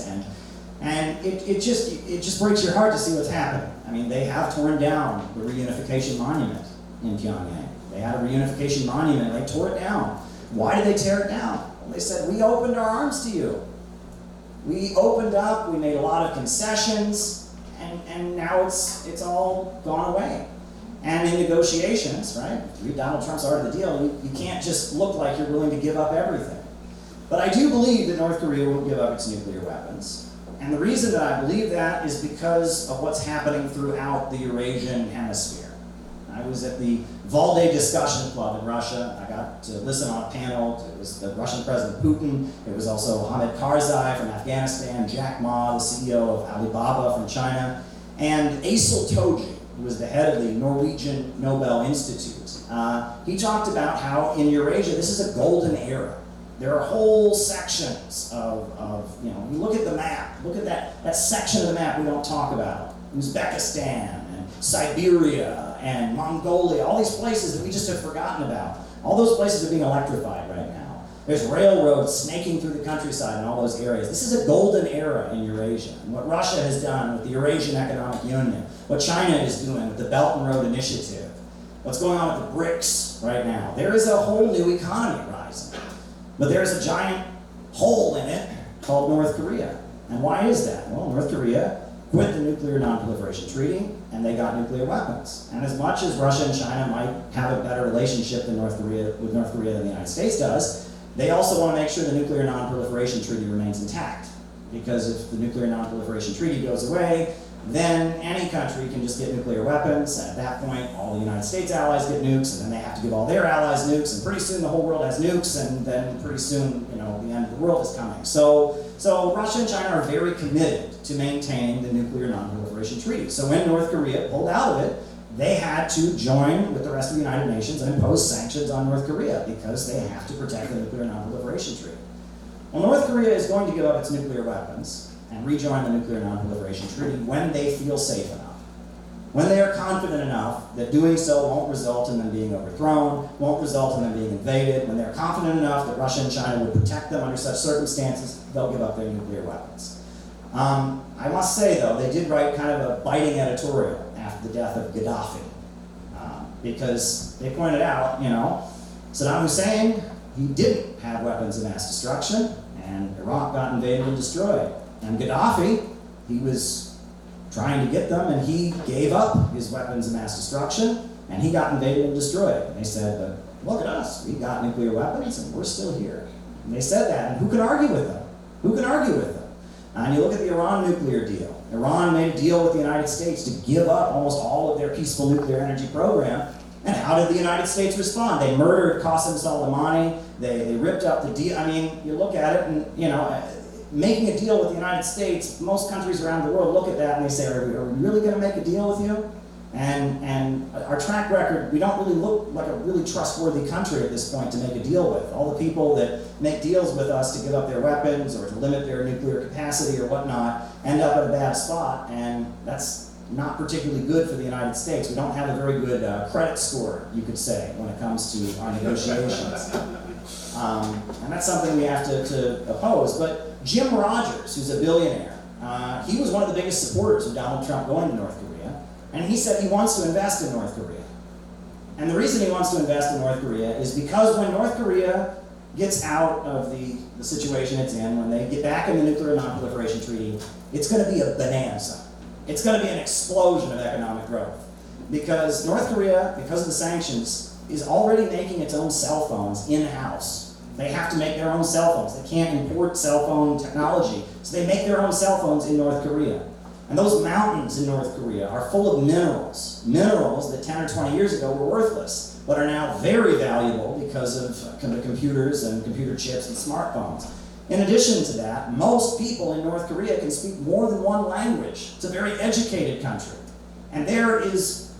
[SPEAKER 3] And it just breaks your heart to see what's happening. I mean, they have torn down the reunification monument in Pyongyang. They had a reunification monument. They tore it down. Why did they tear it down? Well, they said, we opened our arms to you. We opened up, we made a lot of concessions, and now it's all gone away. And in negotiations, right, read Donald Trump's Art of the Deal, you can't just look like you're willing to give up everything. But I do believe that North Korea will give up its nuclear weapons. And the reason that I believe that is because of what's happening throughout the Eurasian hemisphere. I was at the Valde Discussion Club in Russia. I got to listen on a panel. It was the Russian President Putin. It was also Hamid Karzai from Afghanistan, Jack Ma, the CEO of Alibaba from China, and Asil Toji, who was the head of the Norwegian Nobel Institute. He talked about how in Eurasia, this is a golden era. There are whole sections of you look at the map, look at that section of the map we don't talk about. Uzbekistan and Siberia and Mongolia, all these places that we just have forgotten about. All those places are being electrified right now. There's railroads snaking through the countryside in all those areas. This is a golden era in Eurasia. And what Russia has done with the Eurasian Economic Union, what China is doing with the Belt and Road Initiative, what's going on with the BRICS right now, there is a whole new economy rising. But there's a giant hole in it called North Korea. And why is that? Well, North Korea quit the Nuclear Non-Proliferation Treaty, and they got nuclear weapons. And as much as Russia and China might have a better relationship with North Korea than the United States does, they also want to make sure the Nuclear Non-Proliferation Treaty remains intact. Because if the Nuclear Non-Proliferation Treaty goes away, then any country can just get nuclear weapons, and at that point, all the United States allies get nukes, and then they have to give all their allies nukes, and pretty soon the whole world has nukes, and then pretty soon, the end of the world is coming. So Russia and China are very committed to maintaining the Nuclear Non-Proliferation Treaty. So when North Korea pulled out of it, they had to join with the rest of the United Nations and impose sanctions on North Korea because they have to protect the Nuclear Non-Proliferation Treaty. Well, North Korea is going to give up its nuclear weapons and rejoin the Nuclear Non-Proliferation Treaty when they feel safe enough. When they are confident enough that doing so won't result in them being overthrown, won't result in them being invaded, when they're confident enough that Russia and China would protect them under such circumstances, they'll give up their nuclear weapons. I must say, though, they did write kind of a biting editorial after the death of Gaddafi, because they pointed out, Saddam Hussein, he didn't have weapons of mass destruction, and Iraq got invaded and destroyed. And Gaddafi, he was trying to get them, and he gave up his weapons of mass destruction, and he got invaded and destroyed. And they said, but look at us, we got nuclear weapons, and we're still here. And they said that, and who can argue with them? Who can argue with them? And you look at the Iran nuclear deal. Iran made a deal with the United States to give up almost all of their peaceful nuclear energy program. And how did the United States respond? They murdered Qasem Soleimani. They ripped up the deal. I mean, you look at it, and making a deal with the United States, most countries around the world look at that and they say, are we really going to make a deal with you? And our track record, we don't really look like a really trustworthy country at this point to make a deal with. All the people that make deals with us to give up their weapons or to limit their nuclear capacity or whatnot end up at a bad spot, and that's not particularly good for the United States. We don't have a very good credit score, you could say, when it comes to our negotiations. And that's something we have to oppose. But Jim Rogers, who's a billionaire, he was one of the biggest supporters of Donald Trump going to North Korea. And he said he wants to invest in North Korea. And the reason he wants to invest in North Korea is because when North Korea gets out of the situation it's in, when they get back in the Nuclear Non-Proliferation Treaty, it's going to be a bonanza. It's going to be an explosion of economic growth. Because North Korea, because of the sanctions, is already making its own cell phones in-house. They have to make their own cell phones. They can't import cell phone technology, so they make their own cell phones in North Korea. And those mountains in North Korea are full of minerals. Minerals that 10 or 20 years ago were worthless, but are now very valuable because of the computers and computer chips and smartphones. In addition to that, most people in North Korea can speak more than one language. It's a very educated country. And there is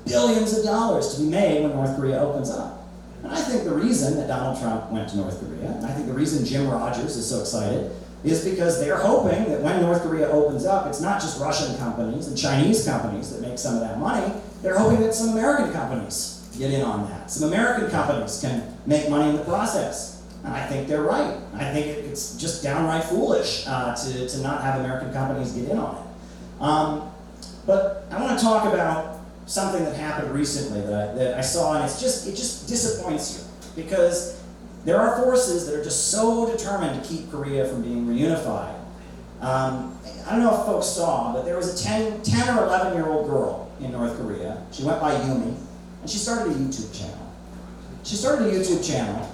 [SPEAKER 3] billions of dollars to be made when North Korea opens up. And I think the reason that Donald Trump went to North Korea, and I think the reason Jim Rogers is so excited, is because they're hoping that when North Korea opens up, it's not just Russian companies and Chinese companies that make some of that money. They're hoping that some American companies get in on that. Some American companies can make money in the process. And I think they're right. I think it's just downright foolish to not have American companies get in on it. But I want to talk about something that happened recently that I saw, and it just disappoints you, because there are forces that are just so determined to keep Korea from being reunified. I don't know if folks saw, but there was a 10 or 11-year-old girl in North Korea. She went by Yumi, and she started a YouTube channel.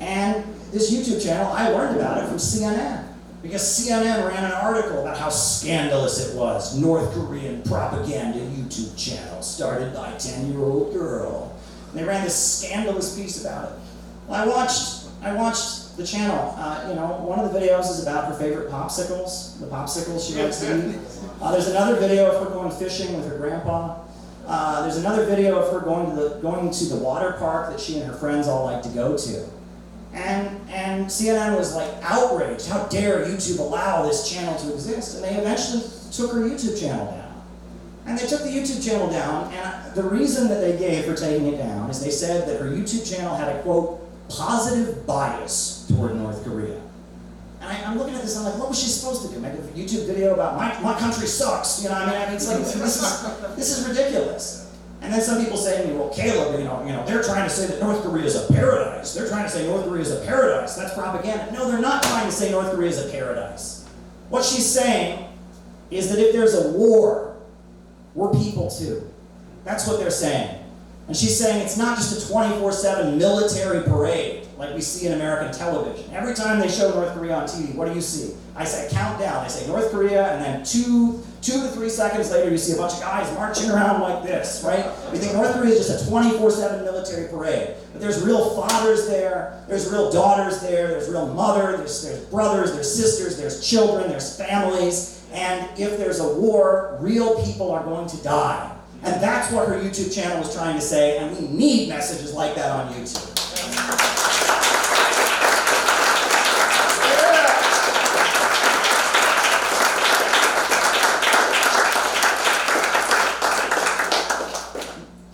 [SPEAKER 3] And this YouTube channel, I learned about it from CNN. Because CNN ran an article about how scandalous it was. North Korean propaganda YouTube channel started by a 10-year-old girl. And they ran this scandalous piece about it. Well, I watched the channel. One of the videos is about her favorite popsicles, the popsicles she likes to eat. There's another video of her going fishing with her grandpa. There's another video of her going to the water park that she and her friends all like to go to. And CNN was like outraged. How dare YouTube allow this channel to exist? And they eventually took her YouTube channel down. And they took the YouTube channel down, and the reason that they gave for taking it down is they said that her YouTube channel had a, quote, positive bias toward North Korea. And I'm looking at this, I'm like, what was she supposed to do? Make a YouTube video about my country sucks? You know, I mean, it's like, this is ridiculous. And then some people say to me, well, Caleb, they're trying to say that North Korea is a paradise. They're trying to say North Korea is a paradise. That's propaganda. No, they're not trying to say North Korea is a paradise. What she's saying is that if there's a war, we're people too. That's what they're saying. And she's saying it's not just a 24/7 military parade like we see in American television. Every time they show North Korea on TV, what do you see? I say countdown. I say North Korea, and then two to 3 seconds later, you see a bunch of guys marching around like this, right? We think North Korea is just a 24/7 military parade. But there's real fathers there, there's real daughters there, there's real mothers, there's brothers, there's sisters, there's children, there's families. And if there's a war, real people are going to die. And that's what her YouTube channel was trying to say, and we need messages like that on YouTube.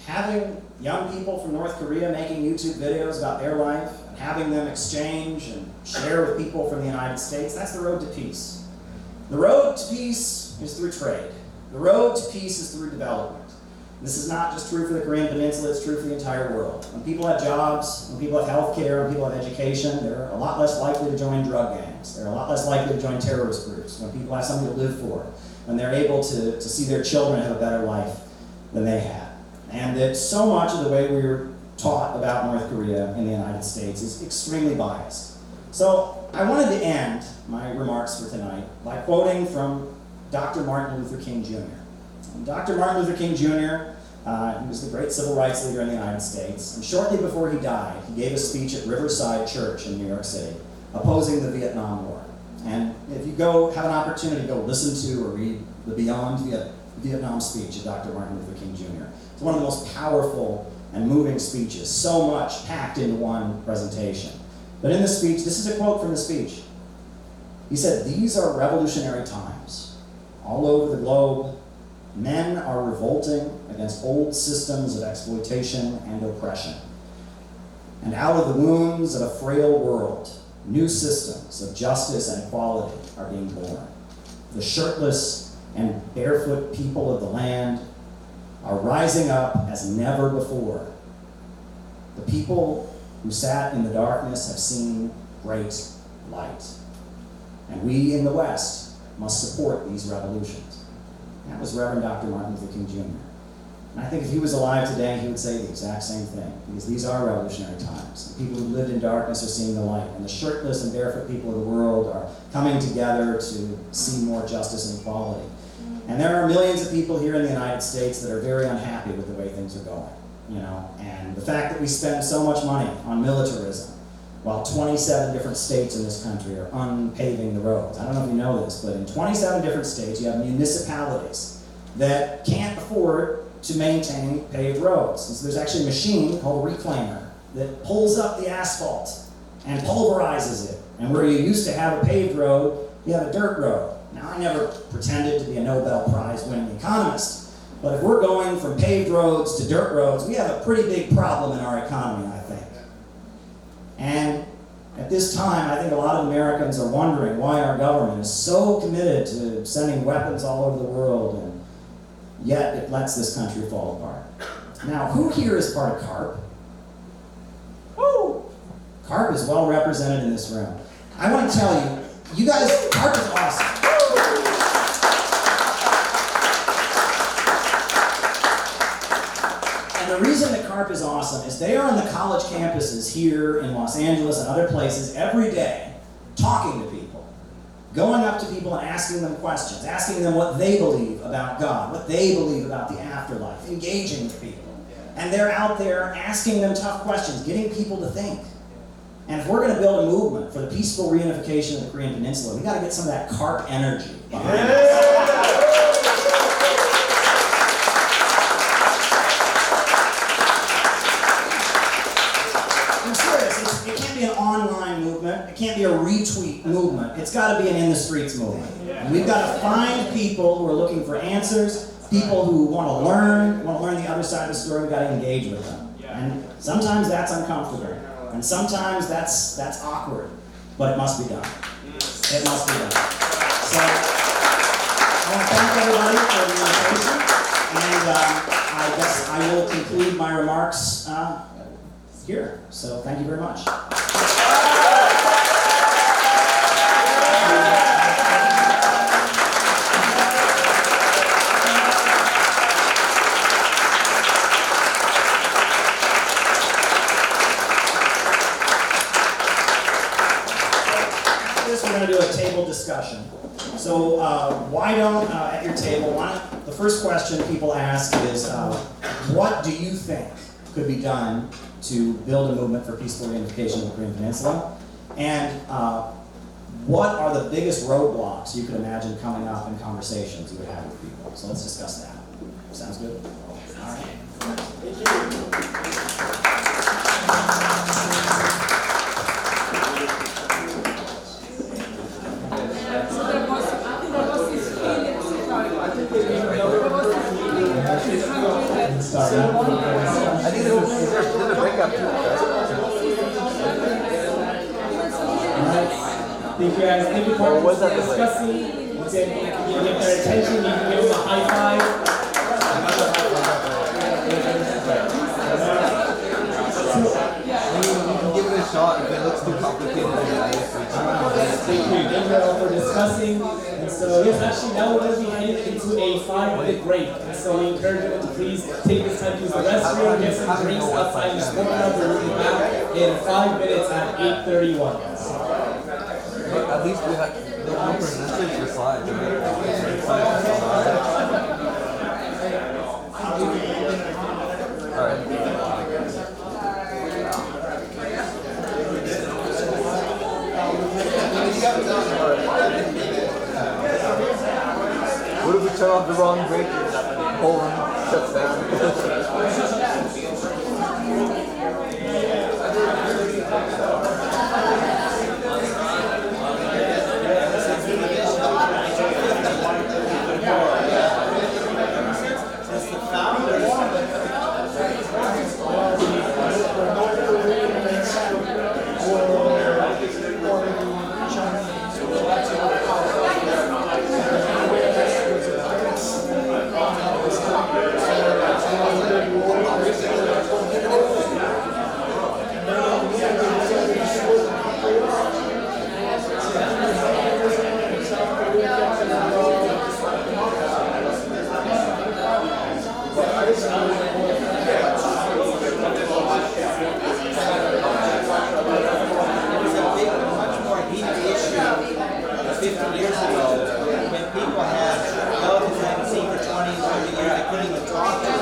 [SPEAKER 3] Having young people from North Korea making YouTube videos about their life, and having them exchange and share with people from the United States, that's the road to peace. The road to peace is through trade. The road to peace is through development. This is not just true for the Korean Peninsula, it's true for the entire world. When people have jobs, when people have health care, when people have education, they're a lot less likely to join drug gangs. They're a lot less likely to join terrorist groups. When people have something to live for, when they're able to see their children have a better life than they had. And that so much of the way we were taught about North Korea in the United States is extremely biased. So I wanted to end my remarks for tonight by quoting from Dr. Martin Luther King Jr. And Dr. Martin Luther King Jr., he was the great civil rights leader in the United States, and shortly before he died, he gave a speech at Riverside Church in New York City, opposing the Vietnam War. And if you have an opportunity to go listen to or read the Beyond Vietnam speech of Dr. Martin Luther King Jr., it's one of the most powerful and moving speeches, so much packed into one presentation. But in the speech, this is a quote from the speech. He said, "These are revolutionary times. All over the globe, men are revolting against old systems of exploitation and oppression. And out of the wounds of a frail world, new systems of justice and equality are being born. The shirtless and barefoot people of the land are rising up as never before. The people who sat in the darkness have seen great light. And we in the West must support these revolutions. That was Reverend Dr. Martin Luther King Jr. And I think if he was alive today, he would say the exact same thing, because these are revolutionary times. The people who lived in darkness are seeing the light, and the shirtless and barefoot people of the world are coming together to see more justice and equality. And there are millions of people here in the United States that are very unhappy with the way things are going, and the fact that we spend so much money on militarism, while 27 different states in this country are unpaving the roads. I don't know if you know this, but in 27 different states, you have municipalities that can't afford to maintain paved roads. And so there's actually a machine called a reclaimer that pulls up the asphalt and pulverizes it. And where you used to have a paved road, you have a dirt road. Now, I never pretended to be a Nobel Prize winning economist, but if we're going from paved roads to dirt roads, we have a pretty big problem in our economy, I think. And at this time, I think a lot of Americans are wondering why our government is so committed to sending weapons all over the world, and yet it lets this country fall apart. Now, who here is part of CARP? Woo! CARP is well represented in this room. I want to tell you, you guys, CARP is awesome. And the reason that CARP is awesome is they are on the college campuses here in Los Angeles and other places every day, talking to people, going up to people and asking them questions, asking them what they believe about God, what they believe about the afterlife, engaging with people. And they're out there asking them tough questions, getting people to think. And if we're going to build a movement for the peaceful reunification of the Korean Peninsula, we got to get some of that CARP energy behind us. I'm serious. It can't be an online movement. It can't be a retweet movement. It's got to be an in the streets movement. And we've got to find people who are looking for answers, people who want to learn the other side of the story. We've got to engage with them. And sometimes that's uncomfortable. And sometimes that's awkward, but it must be done. It must be done. So I want to thank everybody for the invitation, and I guess I will conclude my remarks here. So thank you very much. We're going to do a table discussion. So why don't, at your table, the first question people ask is, what do you think could be done to build a movement for peaceful reunification of the Korean Peninsula? And what are the biggest roadblocks you could imagine coming up in conversations you would have with people? So let's discuss that. Sounds good? All right. Thank you.
[SPEAKER 4] I think there's a breakup too.
[SPEAKER 1] Thank you guys. Thank you for discussing. You get their attention. You can give them a high five.
[SPEAKER 4] You can give it a shot if it looks too complicated.
[SPEAKER 1] Thank you all for discussing. And so, yes, actually, now we're going to be heading into a 5-minute break. And so, we encourage everyone to please take this time to use the restroom, get some drinks outside, and just open up the room back in 5 minutes at 8:31.
[SPEAKER 4] But at least we have the one presented the slides. Alright. What if we turn off the wrong breaker? Whole room shuts down.
[SPEAKER 3] 50 years ago, when people had relatives they hadn't seen for 20, 30 years, they couldn't even talk to them.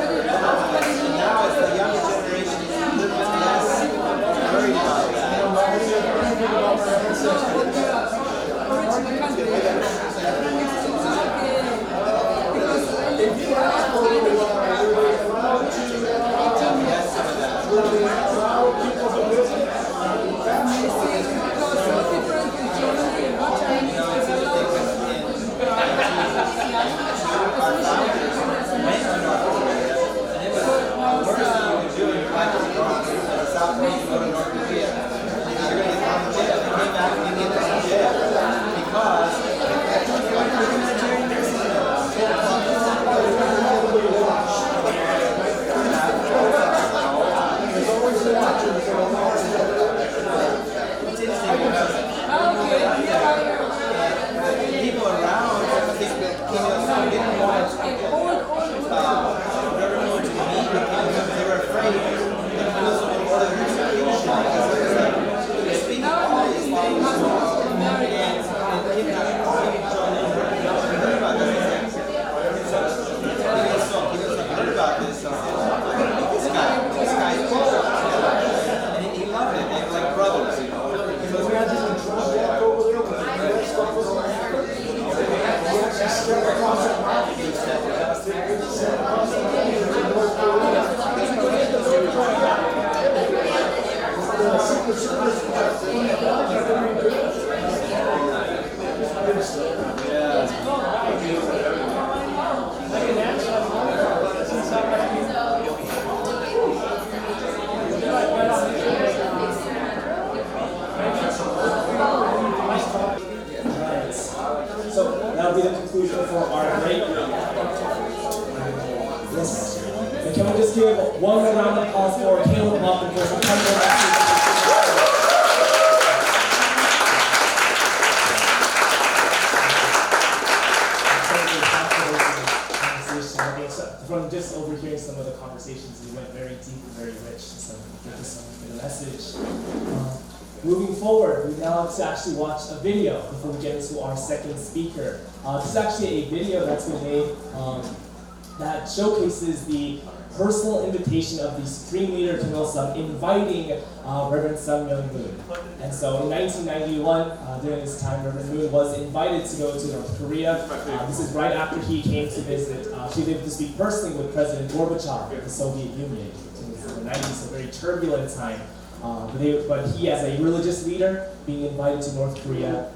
[SPEAKER 3] And now it's the younger generation is less worried about So that'll be the conclusion for our break. Yes. And can we just give one more round of applause for Caleb Maupin for some conversation? From just overhearing some of the conversations, we went very deep and very rich. So thank you so much for the message. Moving forward, we now have to actually watch a video before we get into our second speaker. This is actually a video that's been made that showcases the personal invitation of the Supreme Leader Kim Il-sung inviting Reverend Sun Myung Moon. And so in 1991, during this time, Reverend Moon was invited to go to North Korea. This is right after he came to visit. She was able to speak personally with President Gorbachev of the Soviet Union in the 90s, a very turbulent time. But he, as a religious leader, being invited to North Korea,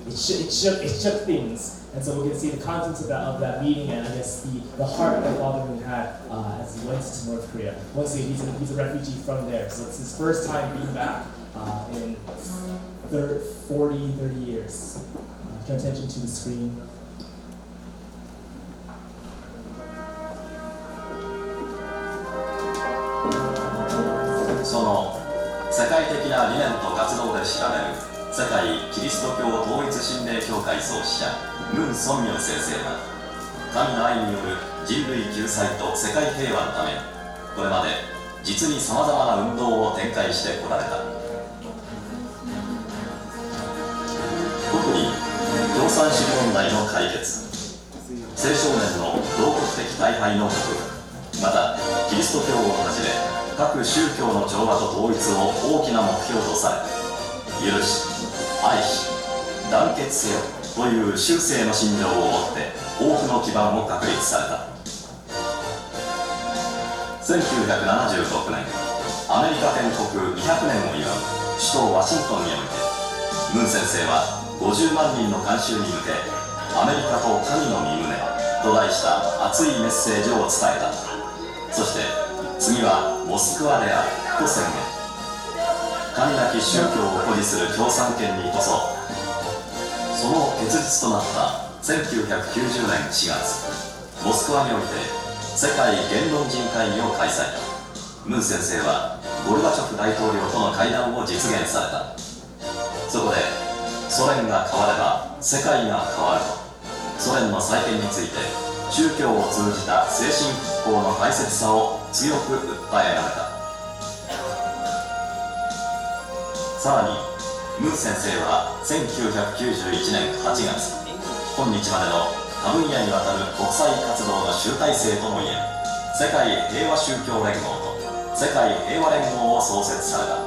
[SPEAKER 3] it shook things. And so we can see the contents of that meeting, and I guess the heart that Father Moon had as he went to North Korea. Once again, he's a refugee from there, so it's his first time being back in 30 years. Turn attention to the screen.
[SPEAKER 5] その世界的な理念と活動で知られる世界キリスト教統一神霊協会創始者ムン・ソンミョン先生は神の愛による人類救済と世界平和のためこれまで実にさまざまな運動を展開してこられた。特に共産主義問題の解決、青少年の道徳的大敗の克服、またキリスト教をはじめ各宗教の調和と統一を大きな目標とされ、許し、愛し、団結せよという終生の信条をもって多くの基盤を確立された。1976年、アメリカ建国200年を祝う首都ワシントンにおいて、ムン先生は50万人の観衆に向け、アメリカと神の御胸と題した熱いメッセージを伝えた。そして次はモスクワであると宣言。神なき宗教を誇示する共産圏にこそ、その結実となった1990年4月、モスクワにおいて世界言論人会議を開催。ムン先生はゴルバチョフ大統領との会談を実現された。そこでソ連が変われば世界が変わると、ソ連の再建について宗教を通じた精神復興の大切さを強く訴えられた。さらにムン先生は1991年8月、今日までの多分野にわたる国際活動の集大成ともいえる世界平和宗教連合と世界平和連合を創設された。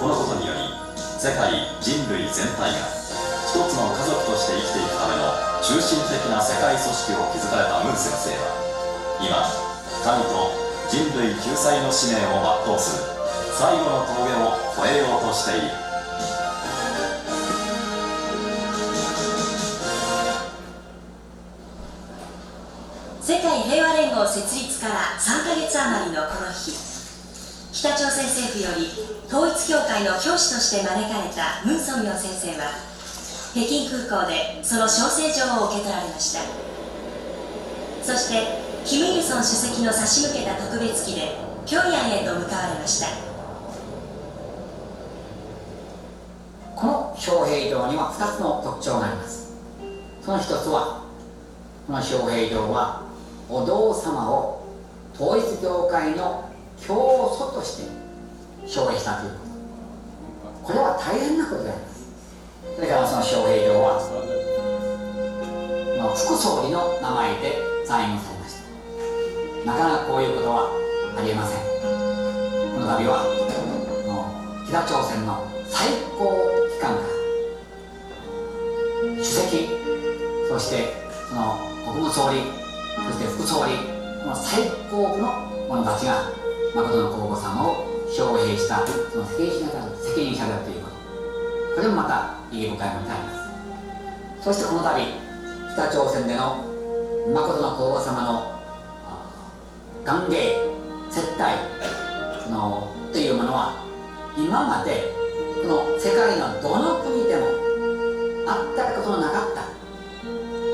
[SPEAKER 5] このことにより世界人類全体が一つの家族として生きていくための中心的な世界組織を築かれたムー先生は今、神と人類救済の使命を全うする最後の峠を越えようとしている。
[SPEAKER 6] 世界平和連合設立から3ヶ月余りのこの日、北朝鮮政府より統一教会の教師として招かれたムン・ソンミョン先生は北京空港でその招請状を受け取られました。そしてキム・イルソン主席の差し向けた特別機で平壌へと向かわれました。
[SPEAKER 7] この招聘状には2つの特徴があります。その一つは、この招聘状はお堂様を統一教会の教祖として招聘したということ。これは大変なことであります。それからその招聘状は副総理の名前でサインをされました。なかなかこういうことはありえません。この度は北朝鮮の最高機関から主席、そしてその国務総理、そして副総理、この最高部の者たちが誠の皇后様を招聘したその責任者であるということ、これもまた意義深いものであります。そしてこの度北朝鮮での誠の皇后様の歓迎、接待というものは今までこの世界のどの国でもあったことのなかった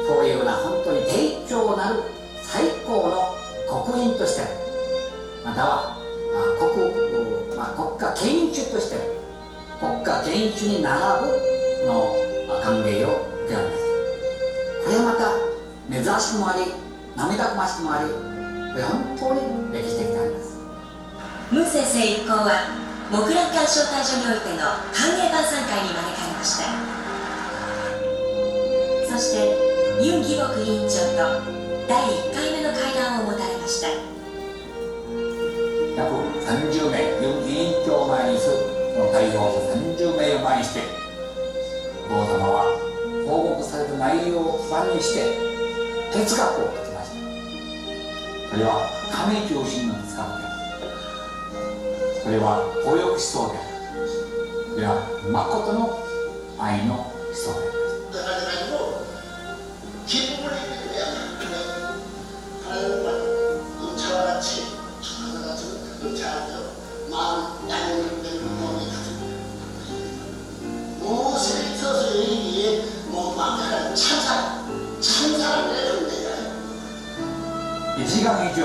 [SPEAKER 7] そういうような本当に低調なる最高の国民としてまたは国家元首として国家元首に並ぶの歓迎を受けられます。これはまた珍しくもあり涙ぐましくもあり、これは本当に歴史的であります。
[SPEAKER 6] ムン先生一行は木蘭館招待所においての歓迎晩餐会に招かれました。そしてユン・ギボク委員長と第1回目の会談を持たれました。
[SPEAKER 7] 約30名、ユン委員長を前にするその代表者30名を前にして、お父様は報告された内容を基盤にして哲学を説きました。それは神中心の哲学である。それは公欲思想である。それは誠の愛の思想であります。1時間以上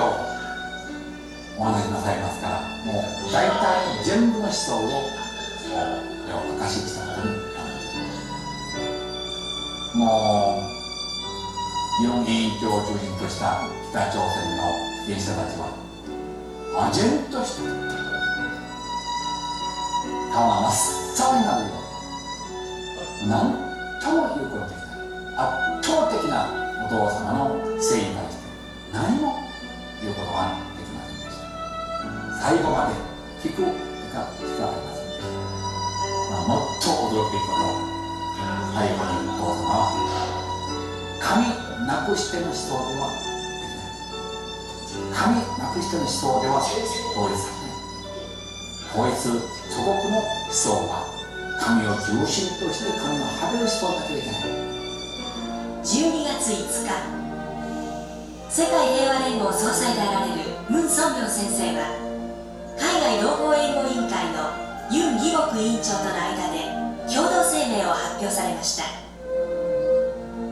[SPEAKER 7] お話しなさいますから、もう大体全部の思想を明かししたことになります。もうユン委員長を中心とした北朝鮮の原始者たちは唖然として顔が真っ青になるような、何とも言うことできない圧倒的なお父様の誠意に対して何も言うことができませんでした。最後まで聞くしかありませんでした。もっと驚くべきことは、最後にお父様は神なくしての思想ではできない、神なくしての思想では統一されない、統一祖国の思想は神を中心として神をはべる思想だけでいけない。
[SPEAKER 6] 12月5日、世界平和連合総裁であられるムン・ソンミョン先生は海外同胞援護委員会のユン・ギボク委員長との間で共同声明を発表されました。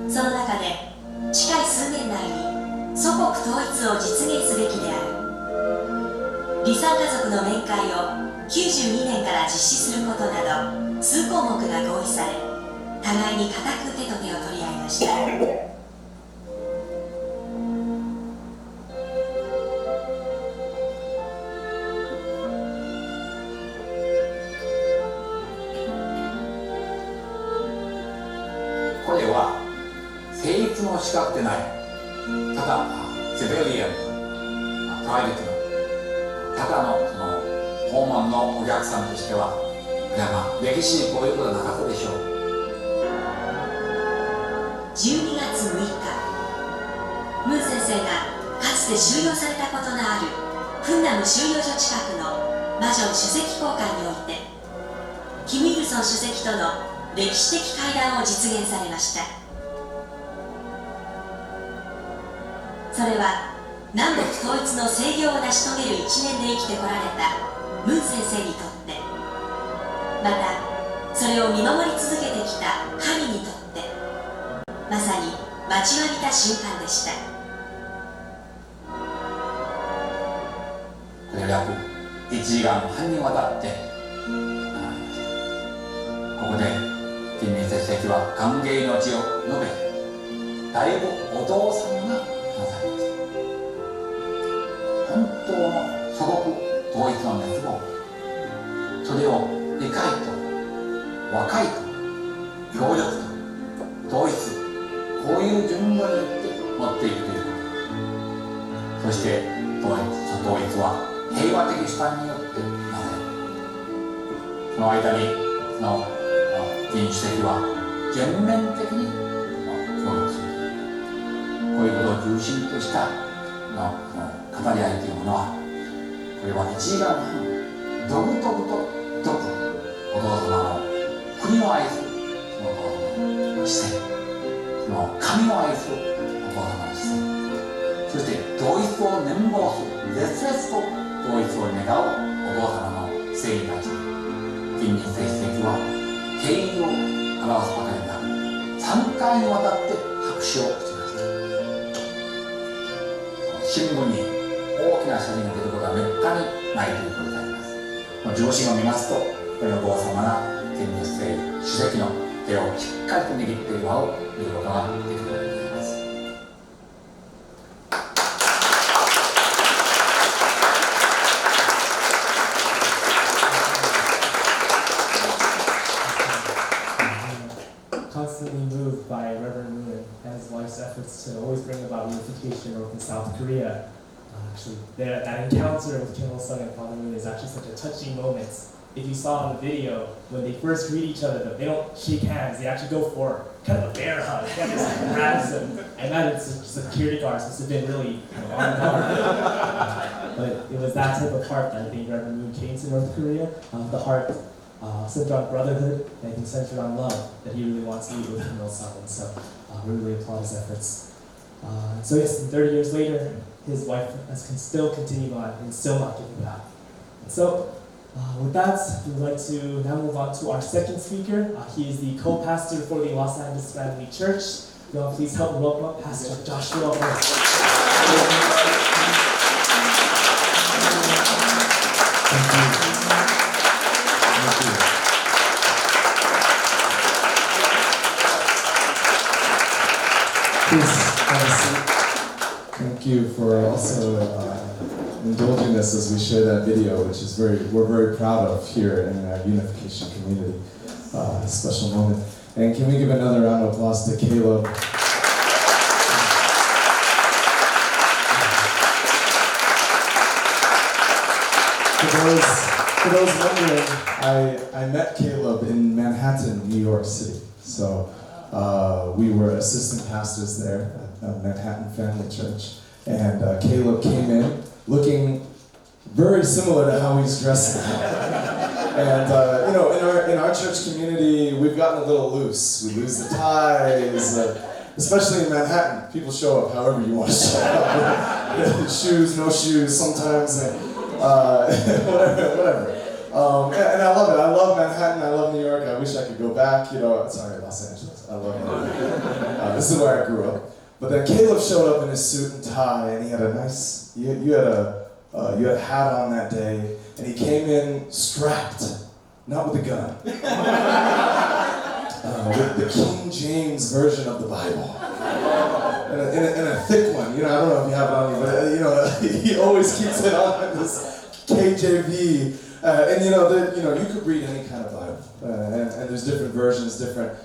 [SPEAKER 6] その中で近い数年内に祖国統一を実現すべきである、離散家族の面会を92年から実施することなど数項目が合意され、互いに固く手と手を取り合いました。
[SPEAKER 7] 声は聖域の資格でない、ただセベリアン、プライベートのただのその訪問のお客さんとしては、歴史にこういうことはなかったでしょう。
[SPEAKER 6] 12月6日、ムン先生がかつて収容されたことのあるフンナム収容所近くのマジョン主席公館において、キム・イルソン主席との歴史的会談を実現されました。それは南北統一の成業を成し遂げる一年で生きてこられたムン先生にとって、またそれを見守り続けてきた神にとって、まさに待ちわびた瞬間でした。
[SPEAKER 7] これ約1時間半にわたってここで金日成主席は歓迎の辞を述べ、だいぶお父様が話されました。本当の祖国統一の熱望、それを理解と和解と協力と統一、こういう順番によって持っていくということ、そして統一は平和的主体によってなされる。その間にその金主席は全面的に協力する、こういうことを中心とした語り合いというものは、これは1時間半独々とお父様の国を愛するそのお父様の姿勢、その神を愛するお父様の姿勢、そして統一を念望する、絶々と統一を願うお父様の正義たちに、金日成主席は敬意を表すばかりなく3回にわたって拍手をしました。新聞に大きな写真が出ることはめったにないということであります。上司を見ますと、このお父様が金日成主席の手をしっかりと握っている場を見ることができるのでございます。
[SPEAKER 1] Constantly moved by Reverend Moon and his wife's efforts to always bring about unification in South Korea. Actually, that encounter with Kim Il-sung and Father Moon is actually such a touching moment. If you saw in the video, when they first greet each other, they don't shake hands, they actually go for kind of a bear hug. Kind of just grabs them. And that is security guards must have been really on guard. But it was that type of heart that I think Reverend Moon came to North Korea. The heart centered on brotherhood, and I think centered on love, that he really wants to meet with Kim Il-sung. And so we really applaud his efforts. So yes, 30 years later, his wife can still continue on and still not giving back. So with that, we would like to now move on to our second speaker. He is the co-pastor for the Los Angeles Family Church. Y'all please help me welcome Pastor Joshua Morris.
[SPEAKER 8] Thank you for also indulging us as we share that video, which is we're very proud of here in our unification community. A special moment. And can we give another round of applause to Caleb? For those wondering, I met Caleb in Manhattan, New York City. So we were assistant pastors there at Manhattan Family Church. And Caleb came in looking very similar to how he's dressed now. And in our church community, we've gotten a little loose. We lose the ties, especially in Manhattan. People show up however you want to show up. Shoes, no shoes, sometimes, whatever. And I love it. I love Manhattan. I love New York. I wish I could go back. Sorry, Los Angeles. I love it. This is where I grew up. But then Caleb showed up in his suit and tie, and he had a nice. You had a hat on that day, and he came in strapped, not with a gun, with the King James version of the Bible, in a thick one. I don't know if you have it on you, but he always keeps it on, this KJV. And you could read any kind of Bible. and there's different versions, different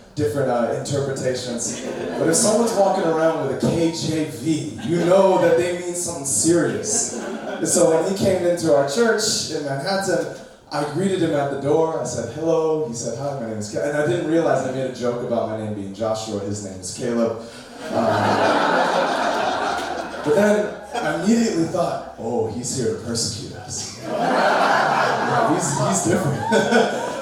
[SPEAKER 8] interpretations. But if someone's walking around with a KJV, you know that they mean something serious. And so when he came into our church in Manhattan, I greeted him at the door. I said, hello. He said, hi, my name is Caleb. And I didn't realize I made a joke about my name being Joshua. His name is Caleb. But then I immediately thought, oh, he's here to persecute us. He's different.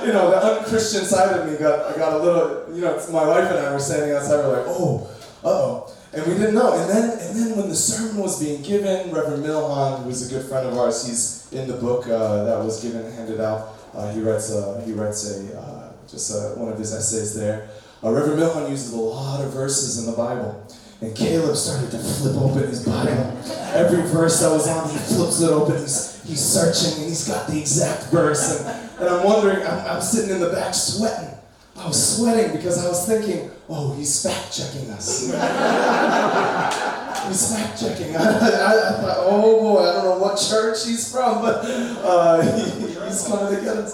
[SPEAKER 8] The unchristian side of me got a little, my wife and I were standing outside, we're like, oh, uh-oh. And we didn't know. And then when the sermon was being given, Reverend Milhan, who is a good friend of ours, he's in the book that was handed out. He writes one of his essays there. Reverend Milhan uses a lot of verses in the Bible. And Caleb started to flip open his Bible. Every verse that was on, he flips it open. He's searching, and he's got the exact verse. And I'm wondering, I'm sitting in the back sweating. I was sweating because I was thinking, oh, he's fact-checking us. He's fact-checking. I thought, oh boy, I don't know what church he's from, but he's coming to get us.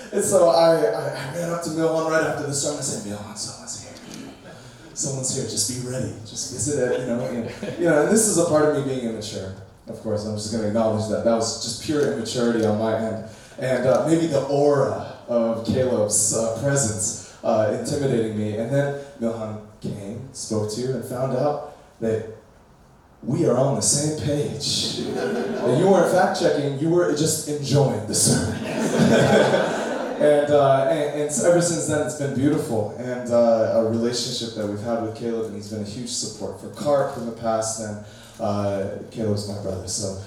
[SPEAKER 8] And so I ran up to Milhan right after the sermon. I said, Milhan, someone's here. Someone's here. Just be ready. Just visit it. And this is a part of me being immature. Of course, I'm just going to acknowledge that. That was just pure immaturity on my end. And maybe the aura of Caleb's presence intimidating me. And then Milhan came, spoke to you, and found out that we are on the same page. And you weren't fact-checking, you were just enjoying the sermon. And ever since then, it's been beautiful. And a relationship that we've had with Caleb, and he's been a huge support for CARP in the past, and Caleb's my brother. So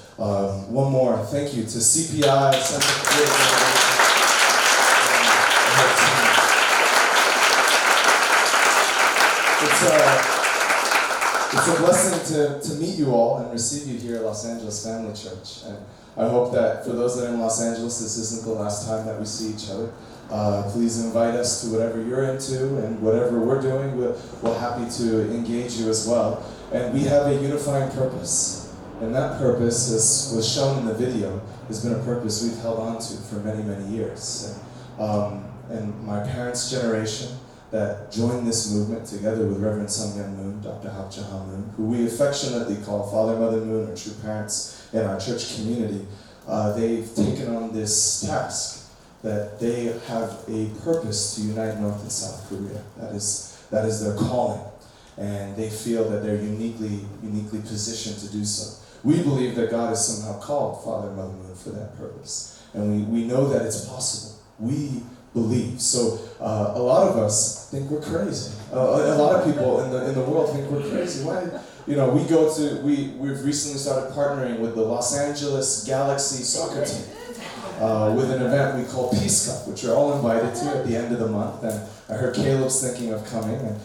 [SPEAKER 8] one more thank you to CPI, Center for Creative Innovation. It's a blessing to meet you all and receive you here at Los Angeles Family Church. And I hope that for those that are in Los Angeles, this isn't the last time that we see each other. Please invite us to whatever you're into, and whatever we're doing, we're happy to engage you as well. And we have a unifying purpose. And that purpose, as was shown in the video, has been a purpose we've held on to for many, many years. And my parents' generation that joined this movement together with Reverend Sung Myung Moon, Dr. Hak Jaha Moon, who we affectionately call Father, Mother Moon, or true parents in our church community, they've taken on this task that they have a purpose to unite North and South Korea. That is their calling. And they feel that they're uniquely positioned to do so. We believe that God has somehow called Father and Mother Moon for that purpose. And we know that it's possible. We believe. So a lot of us think we're crazy. A lot of people in the world think we're crazy. Why? We've recently started partnering with the Los Angeles Galaxy soccer team with an event we call Peace Cup, which you're all invited to at the end of the month. And I heard Caleb's thinking of coming. And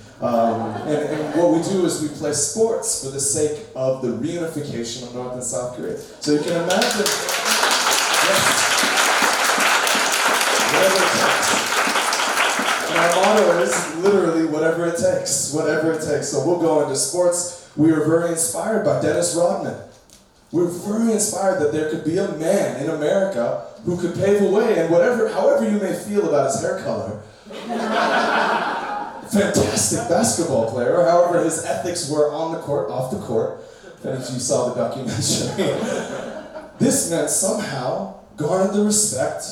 [SPEAKER 8] what we do is we play sports for the sake of the reunification of North and South Korea. So you can imagine, yes, whatever it takes. And our motto is literally whatever it takes, whatever it takes. So we'll go into sports. We are very inspired by Dennis Rodman. We're very inspired that there could be a man in America who could pave a way, and however you may feel about his hair color, fantastic basketball player, or however his ethics were on the court, off the court, and if you saw the documentary, this man somehow garnered the respect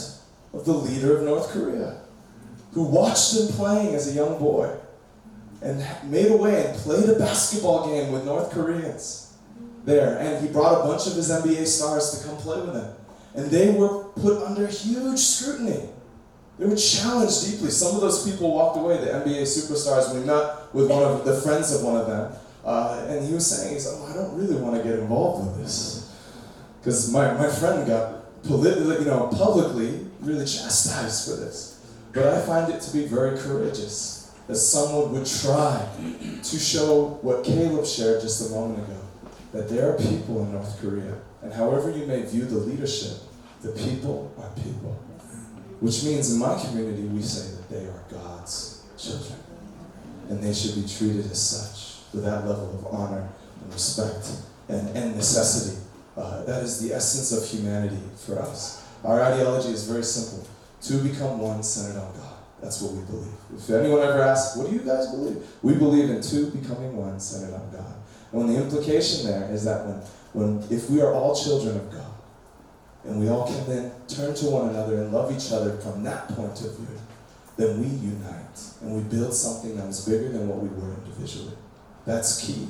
[SPEAKER 8] of the leader of North Korea, who watched him playing as a young boy, and made a way and played a basketball game with North Koreans there. And he brought a bunch of his NBA stars to come play with him. And they were put under huge scrutiny. They were challenged deeply. Some of those people walked away, the NBA superstars. We met with one of the friends of one of them. And he was saying, I don't really want to get involved with this. Because my friend got publicly really chastised for this. But I find it to be very courageous that someone would try to show what Caleb shared just a moment ago, that there are people in North Korea, and however you may view the leadership, the people are people. Which means in my community, we say that they are God's children, and they should be treated as such, with that level of honor and respect and necessity That is the essence of humanity for us. Our ideology is very simple. To become one, centered on God. That's what we believe. If anyone ever asks, what do you guys believe? We believe in two becoming one, centered on God. And the implication there is that if we are all children of God, and we all can then turn to one another and love each other from that point of view, then we unite and we build something that is bigger than what we were individually. That's key.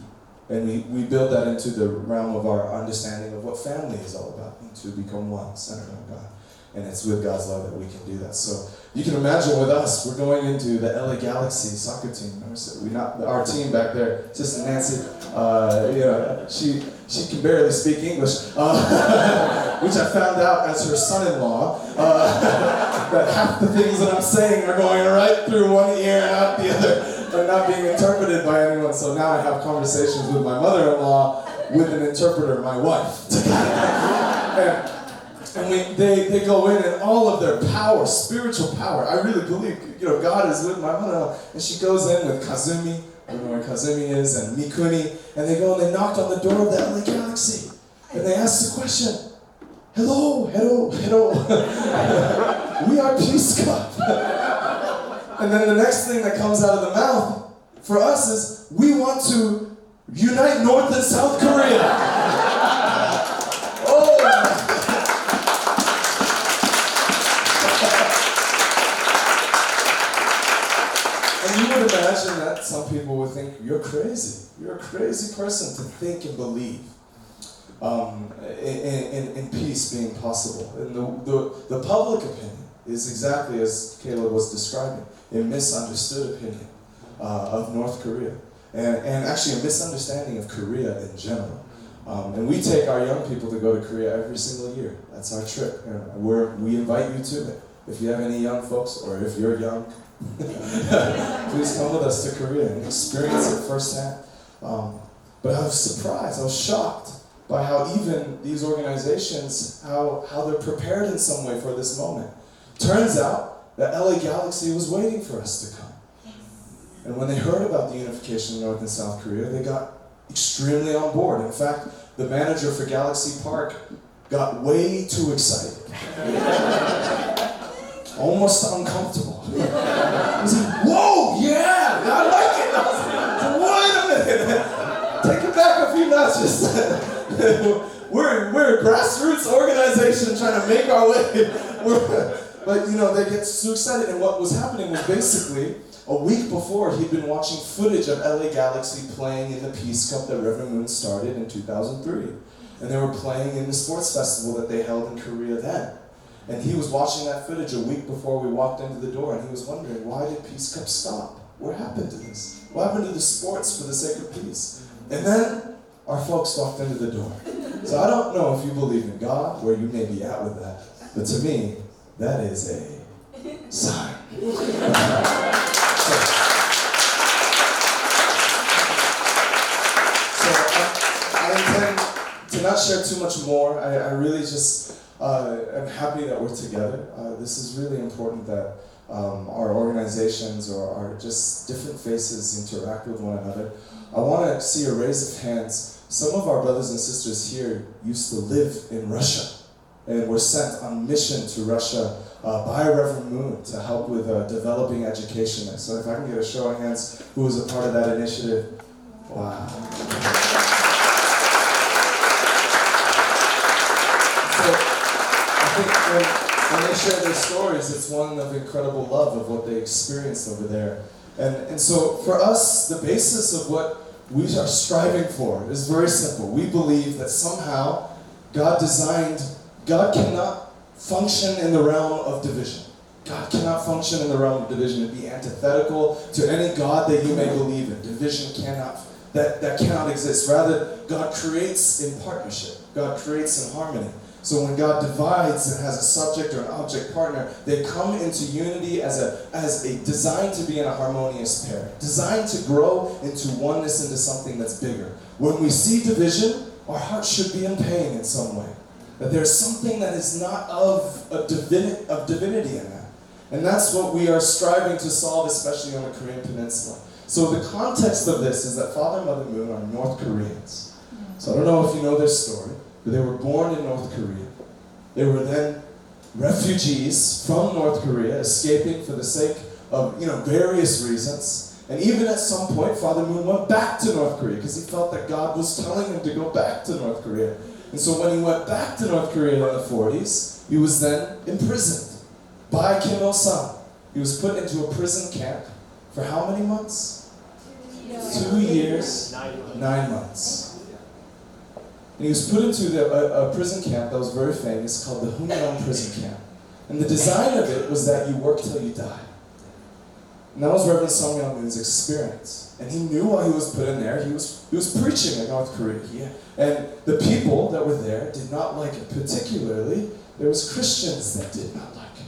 [SPEAKER 8] And we build that into the realm of our understanding of what family is all about, and to become one, centered on God. And it's with God's love that we can do that. So you can imagine with us, we're going into the LA Galaxy soccer team. Our team back there, Sister Nancy, she can barely speak English, which I found out as her son-in-law, that half the things that I'm saying are going right through one ear and out the other. They're not being interpreted by anyone. So now I have conversations with my mother-in-law with an interpreter, my wife. And they go in and all of their power, spiritual power. I really believe, God is with my mother-in-law. And she goes in with Kazumi, I don't know where Kazumi is, and Mikuni, and they go and they knock on the door of the LA Galaxy. And they ask the question, hello. We are Peace Cup. And then the next thing that comes out of the mouth for us is, we want to unite North and South Korea. And you would imagine that some people would think, you're crazy. You're a crazy person to think and believe in peace being possible. And the public opinion is exactly as Caleb was describing, a misunderstood opinion of North Korea. And actually a misunderstanding of Korea in general. And we take our young people to go to Korea every single year. That's our trip. And we invite you to it. If you have any young folks, or if you're young, please come with us to Korea and experience it firsthand. But I was surprised, I was shocked by how even these organizations, how they're prepared in some way for this moment. Turns out that LA Galaxy was waiting for us to come. And when they heard about the unification of North and South Korea, they got extremely on board. In fact, the manager for Galaxy Park got way too excited. Almost uncomfortable. He was like, whoa, yeah, I like it. Wait a minute. Take it back a few notches. We're a grassroots organization trying to make our way. But they get so excited, and what was happening was basically a week before he'd been watching footage of LA Galaxy playing in the Peace Cup that Reverend Moon started in 2003. And they were playing in the sports festival that they held in Korea then. And he was watching that footage a week before we walked into the door, and he was wondering, why did Peace Cup stop? What happened to this? What happened to the sports for the sake of peace? And then our folks walked into the door. So I don't know if you believe in God, where you may be at with that, but to me, that is a sign. So I intend to not share too much more. I really just am happy that we're together. This is really important that our organizations or our just different faces interact with one another. I want to see a raise of hands. Some of our brothers and sisters here used to live in Russia and were sent on mission to Russia by Reverend Moon to help with developing education there. So if I can get a show of hands, who was a part of that initiative? Wow. I think when they share their stories, it's one of incredible love of what they experienced over there. And so for us, the basis of what we are striving for is very simple. We believe that somehow God cannot function in the realm of division. God cannot function in the realm of division and be antithetical to any God that you may believe in. Division that cannot exist. Rather, God creates in partnership. God creates in harmony. So when God divides and has a subject or an object partner, they come into unity as a designed to be in a harmonious pair, designed to grow into oneness, into something that's bigger. When we see division, our hearts should be in pain in some way. That there's something that is not of divinity in that. And that's what we are striving to solve, especially on the Korean Peninsula. So the context of this is that Father and Mother Moon are North Koreans. So I don't know if you know their story. They were born in North Korea. They were then refugees from North Korea, escaping for the sake of various reasons. And even at some point, Father Moon went back to North Korea because he felt that God was telling him to go back to North Korea. And so when he went back to North Korea in the 40s, he was then imprisoned by Kim Il-sung. He was put into a prison camp for how many months? 2 years, 9 months. And he was put into a prison camp that was very famous called the Hunnan prison camp. And the design of it was that you work till you die. And that was Reverend Song Young-moon's experience. And he knew while he was put in there, he was preaching in North Korea. And the people that were there did not like it. Particularly, there was Christians that did not like it.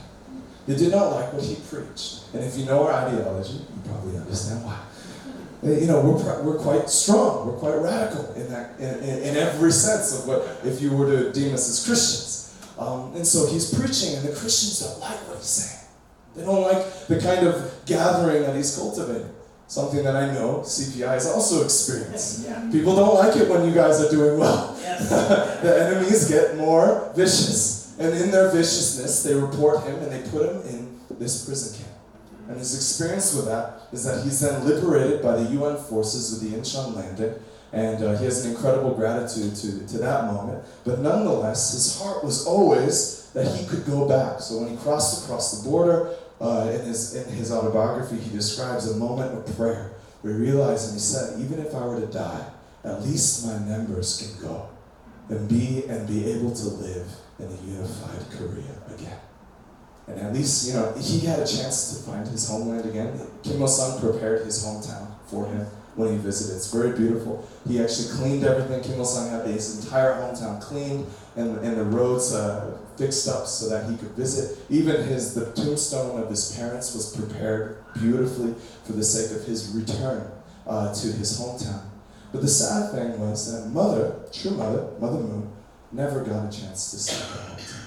[SPEAKER 8] They did not like what he preached. And if you know our ideology, you probably understand why. We're quite strong. We're quite radical in every sense of what, if you were to deem us as Christians. And so he's preaching, and the Christians don't like what he's saying. They don't like the kind of gathering that he's cultivating. Something that I know CPI has also experienced.
[SPEAKER 3] Yeah.
[SPEAKER 8] People don't like it when you guys are doing well.
[SPEAKER 3] Yes.
[SPEAKER 8] The enemies get more vicious. And in their viciousness, they report him and they put him in this prison camp. And his experience with that is that he's then liberated by the UN forces with the Incheon landing. And he has an incredible gratitude to that moment. But nonetheless, his heart was always that he could go back. So when he crossed across the border, in his autobiography, he describes a moment of prayer where he realized, and he said, even if I were to die, at least my members can go and be able to live in a unified Korea again. And at least, he had a chance to find his homeland again. Kim Il-sung prepared his hometown for him when he visited. It's very beautiful. He actually cleaned everything. Kim Il-sung had his entire hometown cleaned and the roads fixed up so that he could visit. Even the tombstone of his parents was prepared beautifully for the sake of his return to his hometown. But the sad thing was that Mother Moon, never got a chance to see her hometown.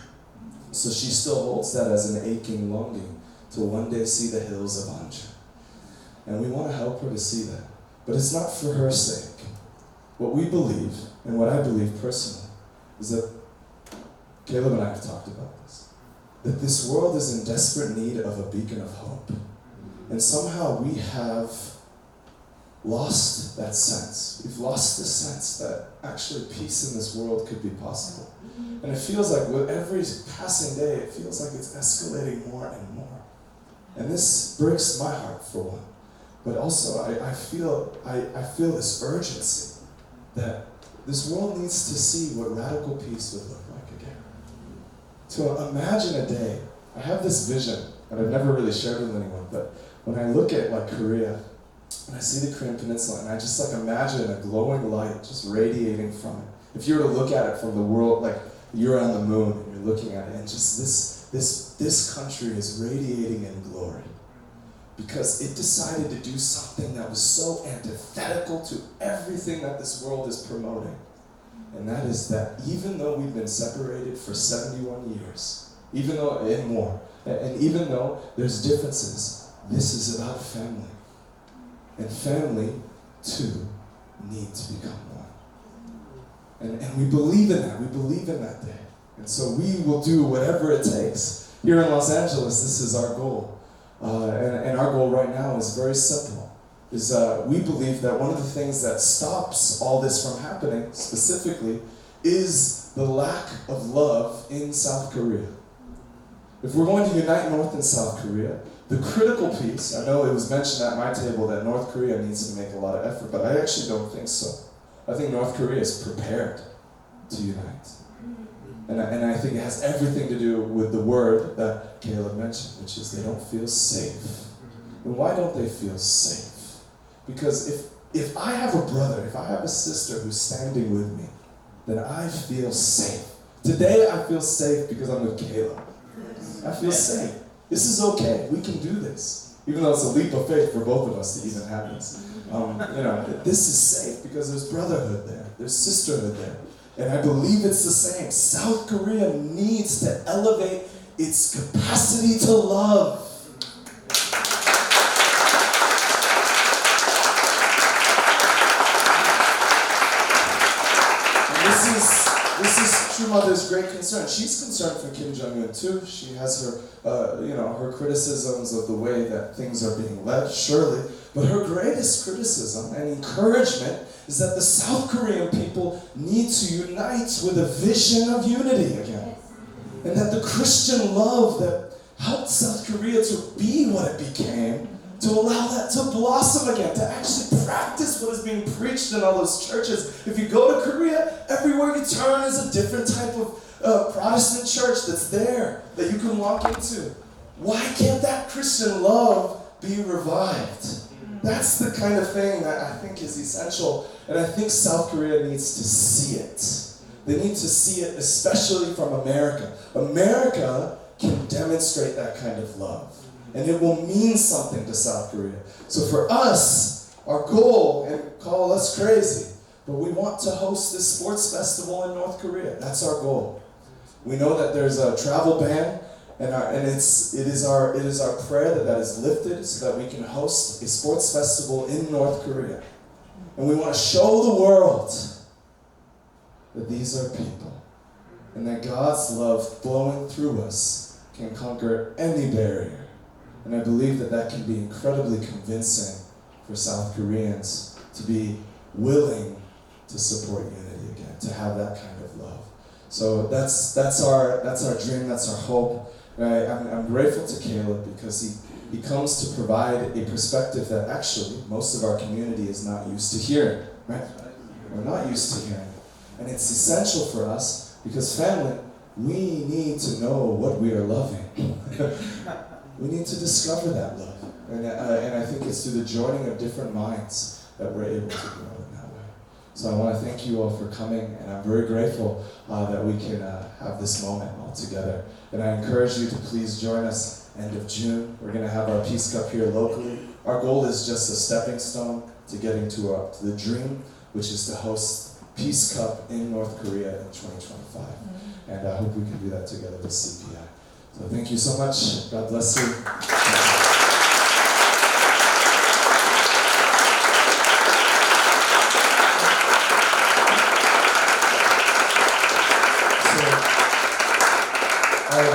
[SPEAKER 8] So she still holds that as an aching longing to one day see the hills of Anja. And we want to help her to see that. But it's not for her sake. What we believe, and what I believe personally, is that Caleb and I have talked about this, that this world is in desperate need of a beacon of hope. And somehow we have lost that sense. We've lost the sense that actually peace in this world could be possible. And it feels like with every passing day, it feels like it's escalating more and more. And this breaks my heart for one. But also I feel this urgency that this world needs to see what radical peace would look like again. To imagine a day, I have this vision, and I've never really shared with anyone, but when I look at Korea, and I see the Korean Peninsula, and I just imagine a glowing light just radiating from it. If you were to look at it from the world, you're on the moon and you're looking at it, and just this country is radiating in glory. Because it decided to do something that was so antithetical to everything that this world is promoting. And that is that even though we've been separated for 71 years, even though there's differences, this is about family. And family, too, need to become one. And we believe in that. We believe in that day. And so we will do whatever it takes. Here in Los Angeles, this is our goal. And our goal right now is very simple. We believe that one of the things that stops all this from happening, specifically, is the lack of love in South Korea. If we're going to unite North and South Korea, the critical piece, I know it was mentioned at my table that North Korea needs to make a lot of effort, but I actually don't think so. I think North Korea is prepared to unite. And I think it has everything to do with the word that Caleb mentioned, which is they don't feel safe. And why don't they feel safe? Because if I have a brother, if I have a sister who's standing with me, then I feel safe. Today I feel safe because I'm with Caleb. I feel safe. This is okay. We can do this. Even though it's a leap of faith for both of us to even have this. This is safe because there's brotherhood there. There's sisterhood there. And I believe it's the same. South Korea needs to elevate its capacity to love. And this is great concern. She's concerned for Kim Jong-un too. She has her, her criticisms of the way that things are being led, surely. But her greatest criticism and encouragement is that the South Korean people need to unite with a vision of unity again. And that the Christian love that helped South Korea to be what it became, to allow that to blossom again, to actually practice what is being preached in all those churches. If you go to Korea, everywhere you turn is a different type of Protestant church that's there, that you can walk into. Why can't that Christian love be revived? That's the kind of thing that I think is essential, and I think South Korea needs to see it. They need to see it, especially from America. America can demonstrate that kind of love, and it will mean something to South Korea. So for us, our goal, and call us crazy, but we want to host this sports festival in North Korea. That's our goal. We know that there's a travel ban, and it is our prayer that is lifted so that we can host a sports festival in North Korea. And we want to show the world that these are people, and that God's love flowing through us can conquer any barrier. And I believe that can be incredibly convincing for South Koreans to be willing to support unity again, to have that kind of love. So that's our dream, that's our hope. And I'm grateful to Caleb because he comes to provide a perspective that actually most of our community is not used to hearing, right? We're not used to hearing. And it's essential for us because, family, we need to know what we are loving. We need to discover that love. And I think it's through the joining of different minds that we're able to grow in that way. So I want to thank you all for coming, and I'm very grateful that we can have this moment all together. And I encourage you to please join us end of June. We're going to have our Peace Cup here locally. Our goal is just a stepping stone to getting to the dream, which is to host Peace Cup in North Korea in 2025. And I hope we can do that together with CPI. So thank you so much. God bless you.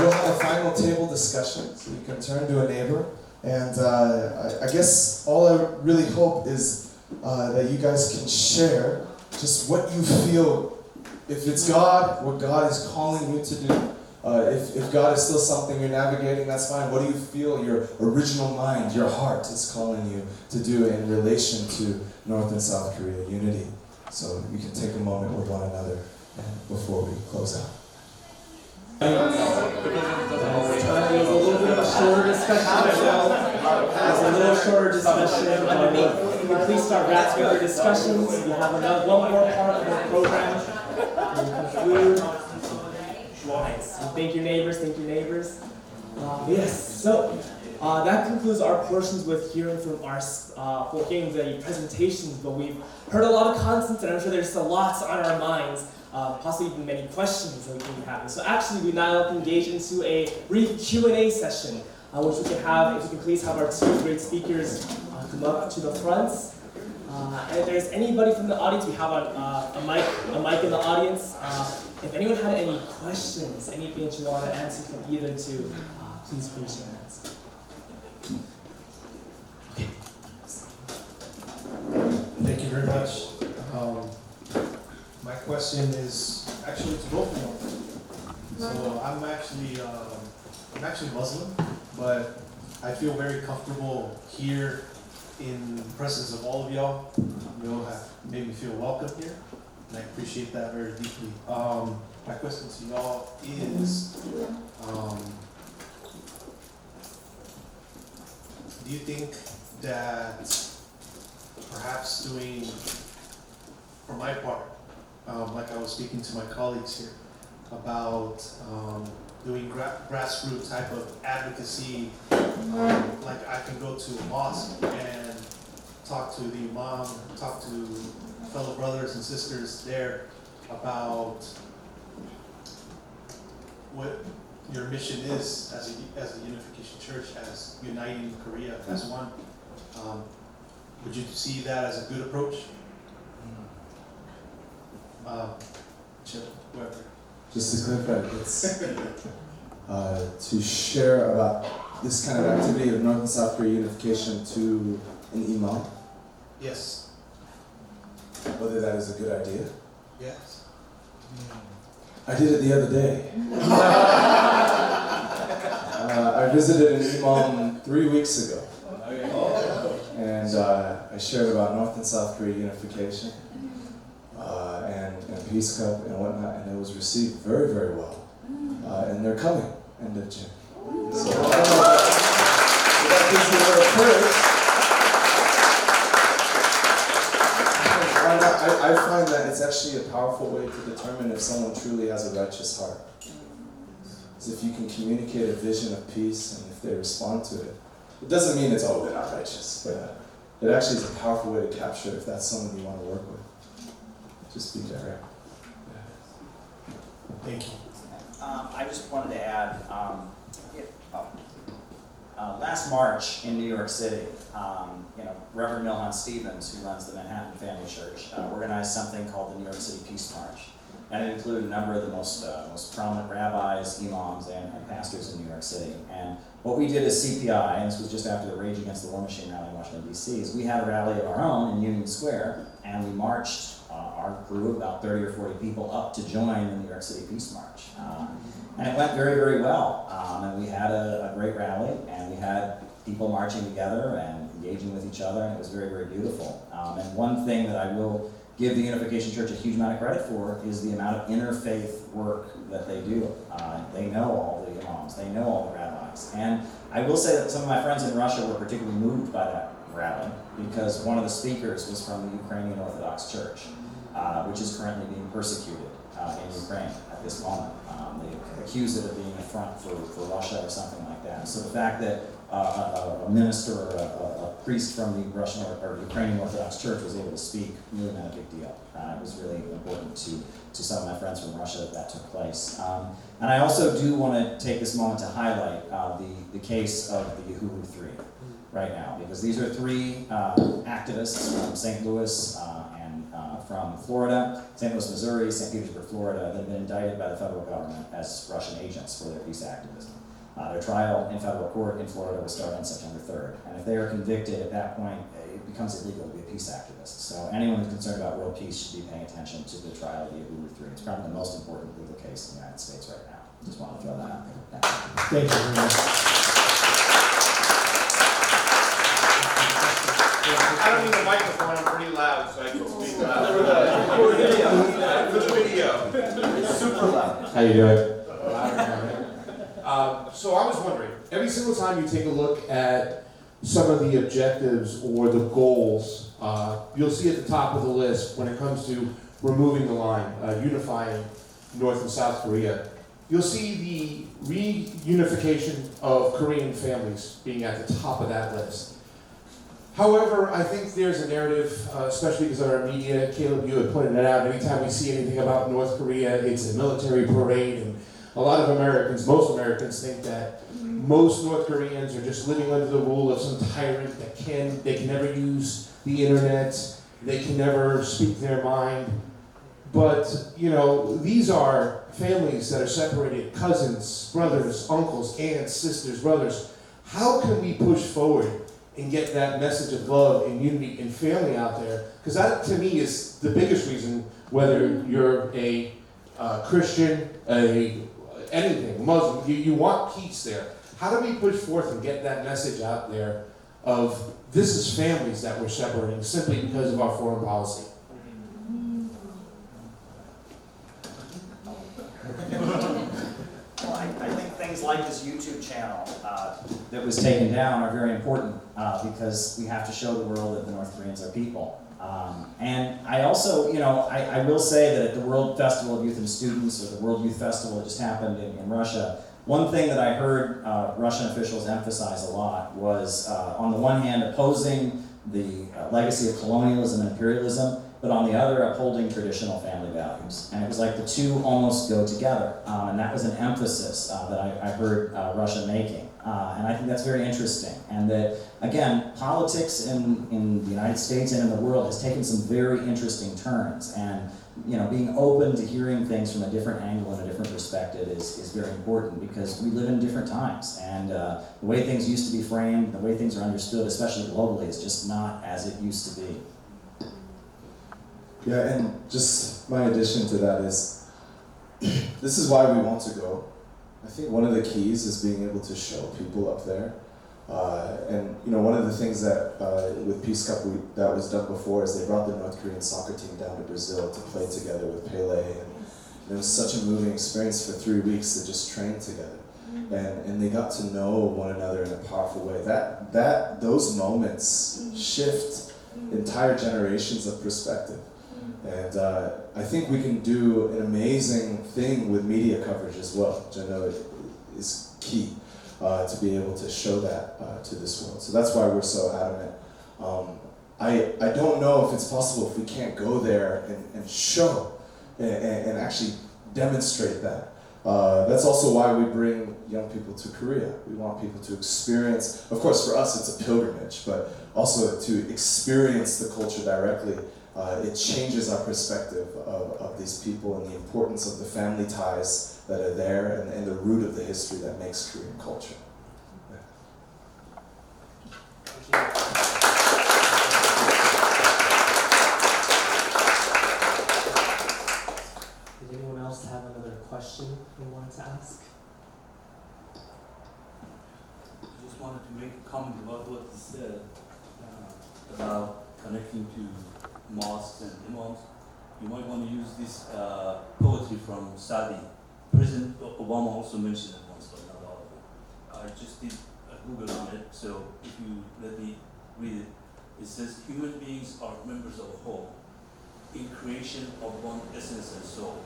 [SPEAKER 8] We'll have a final table discussion, so you can turn to a neighbor. And I guess all I really hope is that you guys can share just what you feel, if it's God, what God is calling you to do. If God is still something you're navigating, that's fine. What do you feel your original mind, your heart is calling you to do in relation to North and South Korea unity? So you can take a moment with one another before we close out.
[SPEAKER 1] It was a little bit of a shorter discussion. Can you please start wrapping up your discussions? We have one more part of our program. And conclude. Nice. And thank your neighbors. Yes. So that concludes our portions with hearing from hearing the presentations. But we've heard a lot of content, and I'm sure there's a lot on our minds. Possibly even many questions that we can be having. So actually, we now engage into a brief Q&A session, which we can have. If you can please have our two great speakers come up to the front. And if there's anybody from the audience, we have a mic in the audience. If anyone had any questions, anything that you want to answer from either two, please raise your hands. Okay.
[SPEAKER 9] Thank you very much. My question is actually to both of you. So I'm actually Muslim, but I feel very comfortable here in the presence of all of y'all. You all have made me feel welcome here, and I appreciate that very deeply. My question to y'all is, do you think that perhaps doing, for my part, like I was speaking to my colleagues here about doing grassroots type of advocacy, like I can go to a mosque and talk to the imam, talk to fellow brothers and sisters there about what your mission is as a unification church, as uniting Korea as one. Would you see that as a good approach? Whoever.
[SPEAKER 8] Just to clarify, it's to share about this kind of activity of North and South Korea unification to an imam,
[SPEAKER 9] Yes.
[SPEAKER 8] whether that is a good idea.
[SPEAKER 9] Yes.
[SPEAKER 8] I did it the other day. I visited an imam 3 weeks ago, and I shared about North and South Korea unification and Peace Cup and whatnot, and it was received very, very well. And they're coming end of June. So that gives me a little courage. I find that it's actually a powerful way to determine if someone truly has a righteous heart. Is if you can communicate a vision of peace and if they respond to it. It doesn't mean it's, oh, they're not righteous, but it actually is a powerful way to capture if that's someone you want to work with. Just be direct.
[SPEAKER 9] Thank you.
[SPEAKER 3] I just wanted to add, last March in New York City, Reverend Milhan Stevens, who runs the Manhattan Family Church, organized something called the New York City Peace March. And it included a number of the most prominent rabbis, imams, and pastors in New York City. And what we did as CPI, and this was just after the Rage Against the War Machine rally in Washington, D.C., is we had a rally of our own in Union Square, and we marched our crew of about 30 or 40 people up to join the New York City Peace March. And it went very, very well. And we had a great rally, and we had people marching together and engaging with each other, and it was very, very beautiful. And one thing that I will give the Unification Church a huge amount of credit for is the amount of interfaith work that they do. They know all the imams, they know all the rabbis. And I will say that some of my friends in Russia were particularly moved by that rally because one of the speakers was from the Ukrainian Orthodox Church, which is currently being persecuted in Ukraine at this moment. They accuse it of being a front for Russia or something like that. So the fact that a minister or a priest from the Russian or Ukrainian Orthodox Church was able to speak really meant a big deal. It was really important to some of my friends from Russia that took place. And I also do want to take this moment to highlight the case of the Yahoo 3 right now, because these are three activists from St. Louis and from Florida, St. Louis, Missouri, St. Petersburg, Florida, that have been indicted by the federal government as Russian agents for their peace activism. Their trial in federal court in Florida will start on September 3rd. And if they are convicted at that point, it becomes illegal to be a peace activist. So anyone who's concerned about world peace should be paying attention to the trial of the Yahoo 3. It's probably the most important legal case in the United States right now. Just want to throw that out there.
[SPEAKER 1] Thank you very much.
[SPEAKER 10] I don't need a microphone, I'm pretty loud, so I can speak loud. For the video. Super loud.
[SPEAKER 1] How you doing?
[SPEAKER 10] So I was wondering, every single time you take a look at some of the objectives or the goals, you'll see at the top of the list when it comes to removing the line, unifying North and South Korea, you'll see the reunification of Korean families being at the top of that list. However, I think there's a narrative, especially because of our media, Caleb, you had pointed it out, anytime we see anything about North Korea, it's a military parade, and a lot of Americans, most Americans, think that most North Koreans are just living under the rule of some tyrant that they can never use the internet, they can never speak their mind. But, these are families that are separated, cousins, brothers, uncles, aunts, sisters, brothers. How can we push forward and get that message of love and unity and family out there? Because that, to me, is the biggest reason, whether you're a Christian, anything, Muslim, you want peace there. How do we push forth and get that message out there of this is families that we're separating simply because of our foreign policy?
[SPEAKER 3] Well, I think things like this YouTube channel that was taken down are very important because we have to show the world that the North Koreans are people. And I also, I will say that at the World Festival of Youth and Students, or the World Youth Festival that just happened in Russia, one thing that I heard Russian officials emphasize a lot was, on the one hand, opposing the legacy of colonialism and imperialism, but on the other, upholding traditional family values. And it was like the two almost go together. And that was an emphasis that I heard Russia making. And I think that's very interesting. And that, again, politics in the United States and in the world has taken some very interesting turns. And being open to hearing things from a different angle and a different perspective is very important, because we live in different times. And the way things used to be framed, the way things are understood, especially globally, is just not as it used to be.
[SPEAKER 8] Yeah, and just my addition to that is, this is why we want to go. I think one of the keys is being able to show people up there. And one of the things that with Peace Cup that was done before is they brought the North Korean soccer team down to Brazil to play together with Pele. And it was such a moving experience for 3 weeks to just train together. And they got to know one another in a powerful way. Those moments shift entire generations of perspective. And I think we can do an amazing thing with media coverage as well, which I know is key to be able to show that to this world. So that's why we're so adamant. I don't know if it's possible if we can't go there and show and actually demonstrate that. That's also why we bring young people to Korea. We want people to experience, of course for us it's a pilgrimage, but also to experience the culture directly. It changes our perspective of these people and the importance of the family ties that are there and the root of the history that makes Korean culture.
[SPEAKER 1] Did anyone else have another question they wanted to ask?
[SPEAKER 11] I just wanted to make a comment about what you said about connecting to mosques and imams. You might want to use this poetry from Saudi. President Obama also mentioned it once, but not all of it. I just did a Google on it, so if you let me read it. It says, human beings are members of a whole, in creation of one essence and soul.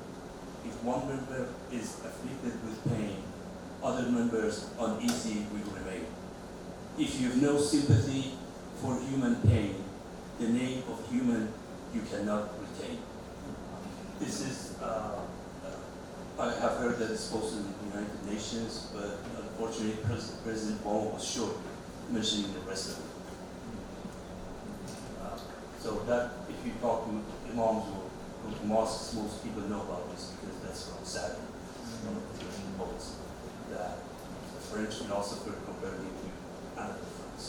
[SPEAKER 11] If one member is afflicted with pain, other members uneasy will remain. If you have no sympathy for human pain, the name of human you cannot retain. This is, I have heard that it's supposed to be the United Nations, but unfortunately President Obama was short mentioning the rest of it. So that, if you talk to imams or go to mosques, most people know about this because that's from Saudi, one of the Egyptian poets, that the French philosopher compared it to Anne de France.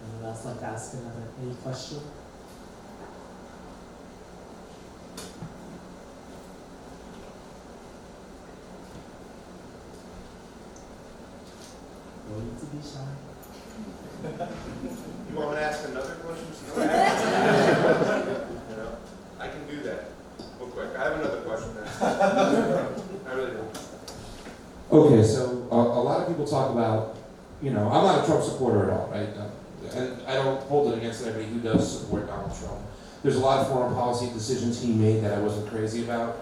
[SPEAKER 1] Anyone else like to ask any question? No need to be shy.
[SPEAKER 12] You want me to ask another question? I can do that real quick. I have another question. I really do.
[SPEAKER 10] Okay, so a lot of people talk about, I'm not a Trump supporter at all, right? And I don't hold it against anybody who does support Donald Trump. There's a lot of foreign policy decisions he made that I wasn't crazy about.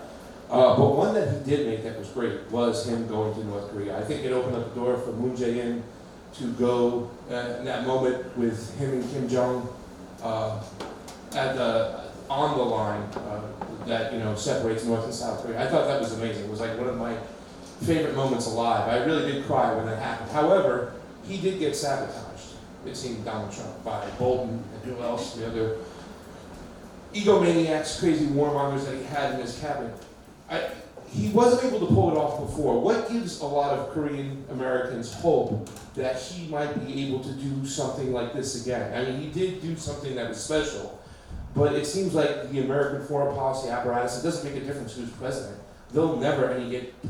[SPEAKER 10] But one that he did make that was great was him going to North Korea. I think it opened up the door for Moon Jae-in to go in that moment with him and Kim Jong on the line that separates North and South Korea. I thought that was amazing. It was like one of my favorite moments alive. I really did cry when that happened. However, he did get sabotaged, it seemed, Donald Trump, by Bolton and who else, the other egomaniacs, crazy warmongers that he had in his cabinet. He wasn't able to pull it off before. What gives a lot of Korean Americans hope that he might be able to do something like this again? I mean, he did do something that was special, but it seems like the American foreign policy apparatus, it doesn't make a difference who's president. They'll never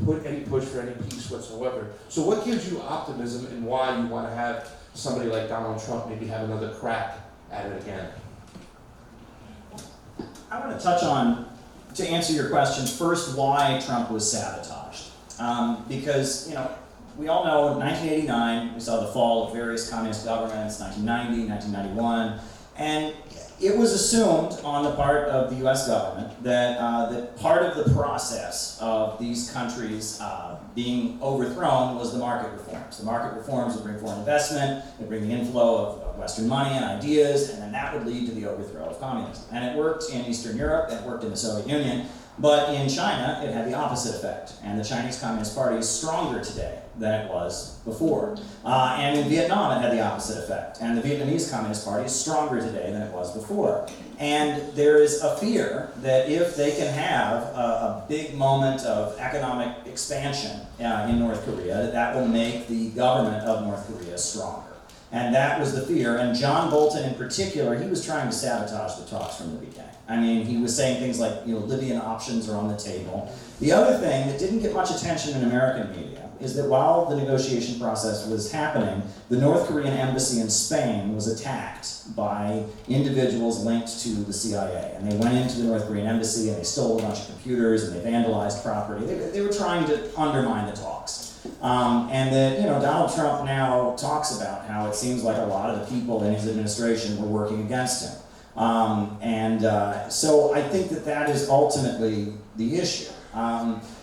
[SPEAKER 10] put any push for any peace whatsoever. So what gives you optimism and why you want to have somebody like Donald Trump maybe have another crack at it again?
[SPEAKER 3] I want to touch on, to answer your question, first why Trump was sabotaged. Because, we all know in 1989, we saw the fall of various communist governments, 1990, 1991, and it was assumed on the part of the U.S. government that part of the process of these countries being overthrown was the market reforms. The market reforms would bring foreign investment, would bring the inflow of Western money and ideas, and then that would lead to the overthrow of communism. And it worked in Eastern Europe, it worked in the Soviet Union, but in China, it had the opposite effect. And the Chinese Communist Party is stronger today than it was before. And in Vietnam, it had the opposite effect. And the Vietnamese Communist Party is stronger today than it was before. And there is a fear that if they can have a big moment of economic expansion in North Korea, that will make the government of North Korea stronger. And that was the fear. And John Bolton in particular, he was trying to sabotage the talks from the beginning. I mean, he was saying things like, Libyan options are on the table. The other thing that didn't get much attention in American media is that while the negotiation process was happening, the North Korean embassy in Spain was attacked by individuals linked to the CIA. And they went into the North Korean embassy and they stole a bunch of computers and they vandalized property. They were trying to undermine the talks. And that, Donald Trump now talks about how it seems like a lot of the people in his administration were working against him. So I think that is ultimately the issue.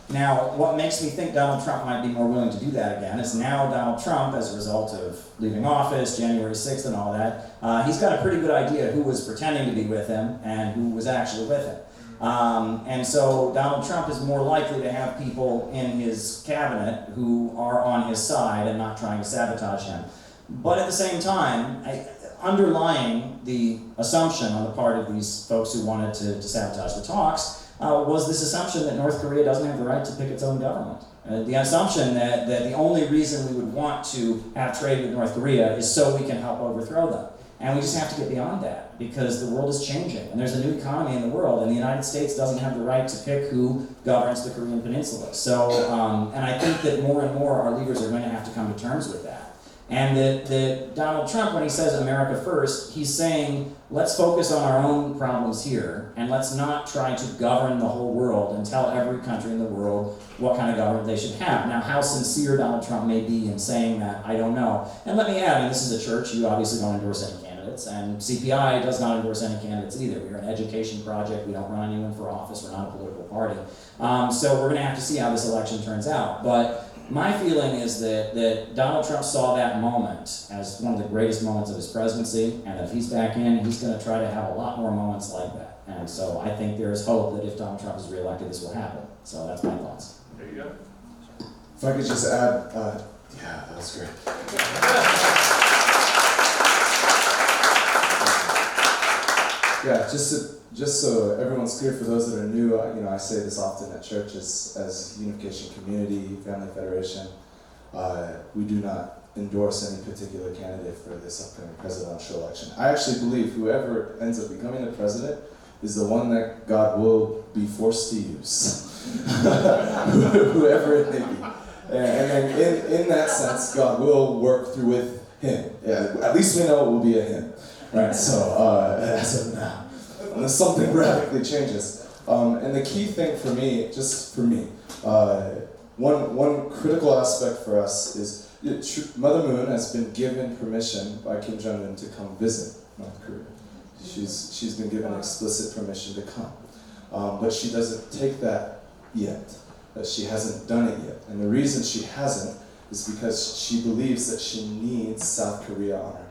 [SPEAKER 3] Now, what makes me think Donald Trump might be more willing to do that again is now Donald Trump, as a result of leaving office, January 6th and all that, he's got a pretty good idea who was pretending to be with him and who was actually with him. And so Donald Trump is more likely to have people in his cabinet who are on his side and not trying to sabotage him. But at the same time, underlying the assumption on the part of these folks who wanted to sabotage the talks was this assumption that North Korea doesn't have the right to pick its own government. The assumption that the only reason we would want to have trade with North Korea is so we can help overthrow them. And we just have to get beyond that because the world is changing and there's a new economy in the world and the United States doesn't have the right to pick who governs the Korean Peninsula. So, and I think that more and more our leaders are going to have to come to terms with that. And that Donald Trump, when he says America first, he's saying, let's focus on our own problems here, and let's not try to govern the whole world and tell every country in the world what kind of government they should have. Now, how sincere Donald Trump may be in saying that, I don't know. And let me add, this is a church, you obviously don't endorse any candidates, and CPI does not endorse any candidates either. We're an education project, we don't run anyone for office, we're not a political party. So we're going to have to see how this election turns out. But my feeling is that Donald Trump saw that moment as one of the greatest moments of his presidency, and if he's back in, he's going to try to have a lot more moments like that. And so I think there is hope that if Donald Trump is reelected, this will happen. So that's my thoughts.
[SPEAKER 12] There you go.
[SPEAKER 8] If I could just add, yeah, that was great. Yeah, just so everyone's clear, for those that are new, I say this often at church as Unification Community, Family Federation, we do not endorse any particular candidate for this upcoming presidential election. I actually believe whoever ends up becoming the president is the one that God will be forced to use, whoever it may be. And then in that sense, God will work through with him. Yeah, at least we know it will be a him. Right, so as of now, unless something radically changes. And the key thing for me, just for me, one critical aspect for us is Mother Moon has been given permission by Kim Jong-un to come visit North Korea. She's been given explicit permission to come, but she doesn't take that yet. She hasn't done it yet, and the reason she hasn't is because she believes that she needs South Korea on her.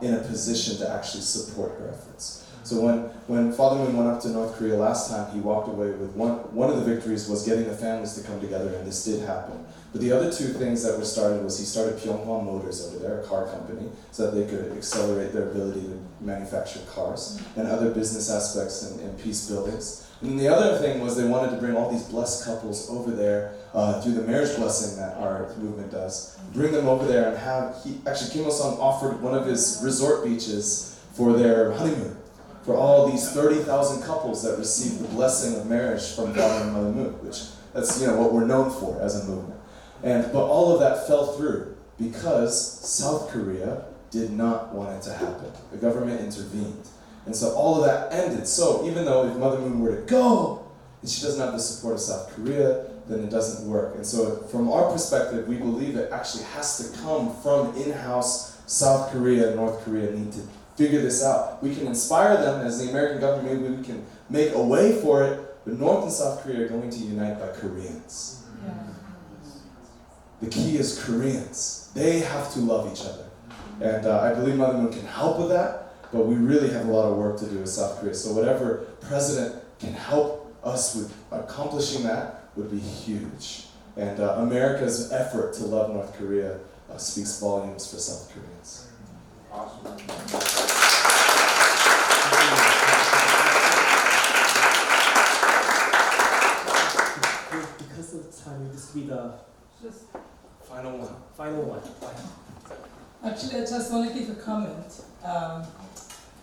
[SPEAKER 8] In a position to actually support her efforts. So when Father Moon went up to North Korea last time, he walked away with one of the victories was getting the families to come together, and this did happen. But the other two things that were started was he started Pyeonghwa Motors over there, a car company, so that they could accelerate their ability to manufacture cars, and other business aspects and peace buildings. And then the other thing was they wanted to bring all these blessed couples over there through the marriage blessing that our movement does. Bring them over there and Kim Il-sung offered one of his resort beaches for their honeymoon, for all these 30,000 couples that received the blessing of marriage from Father and Mother Moon, which that's what we're known for as a movement. But all of that fell through because South Korea did not want it to happen. The government intervened. And so all of that ended. So even though if Mother Moon were to go, and she doesn't have the support of South Korea, then it doesn't work. And so from our perspective, we believe it actually has to come from in-house. South Korea and North Korea need to figure this out. We can inspire them as the American government, maybe we can make a way for it, but North and South Korea are going to unite by Koreans.
[SPEAKER 13] Yeah.
[SPEAKER 8] The key is Koreans. They have to love each other. And I believe Mother Moon can help with that, but we really have a lot of work to do with South Korea. So whatever president can help us with accomplishing that would be huge. And America's effort to love North Korea speaks volumes for South Koreans.
[SPEAKER 12] Awesome.
[SPEAKER 1] Because of the time, this will be the
[SPEAKER 9] Final one.
[SPEAKER 1] final one.
[SPEAKER 13] Actually, I just want to give a comment.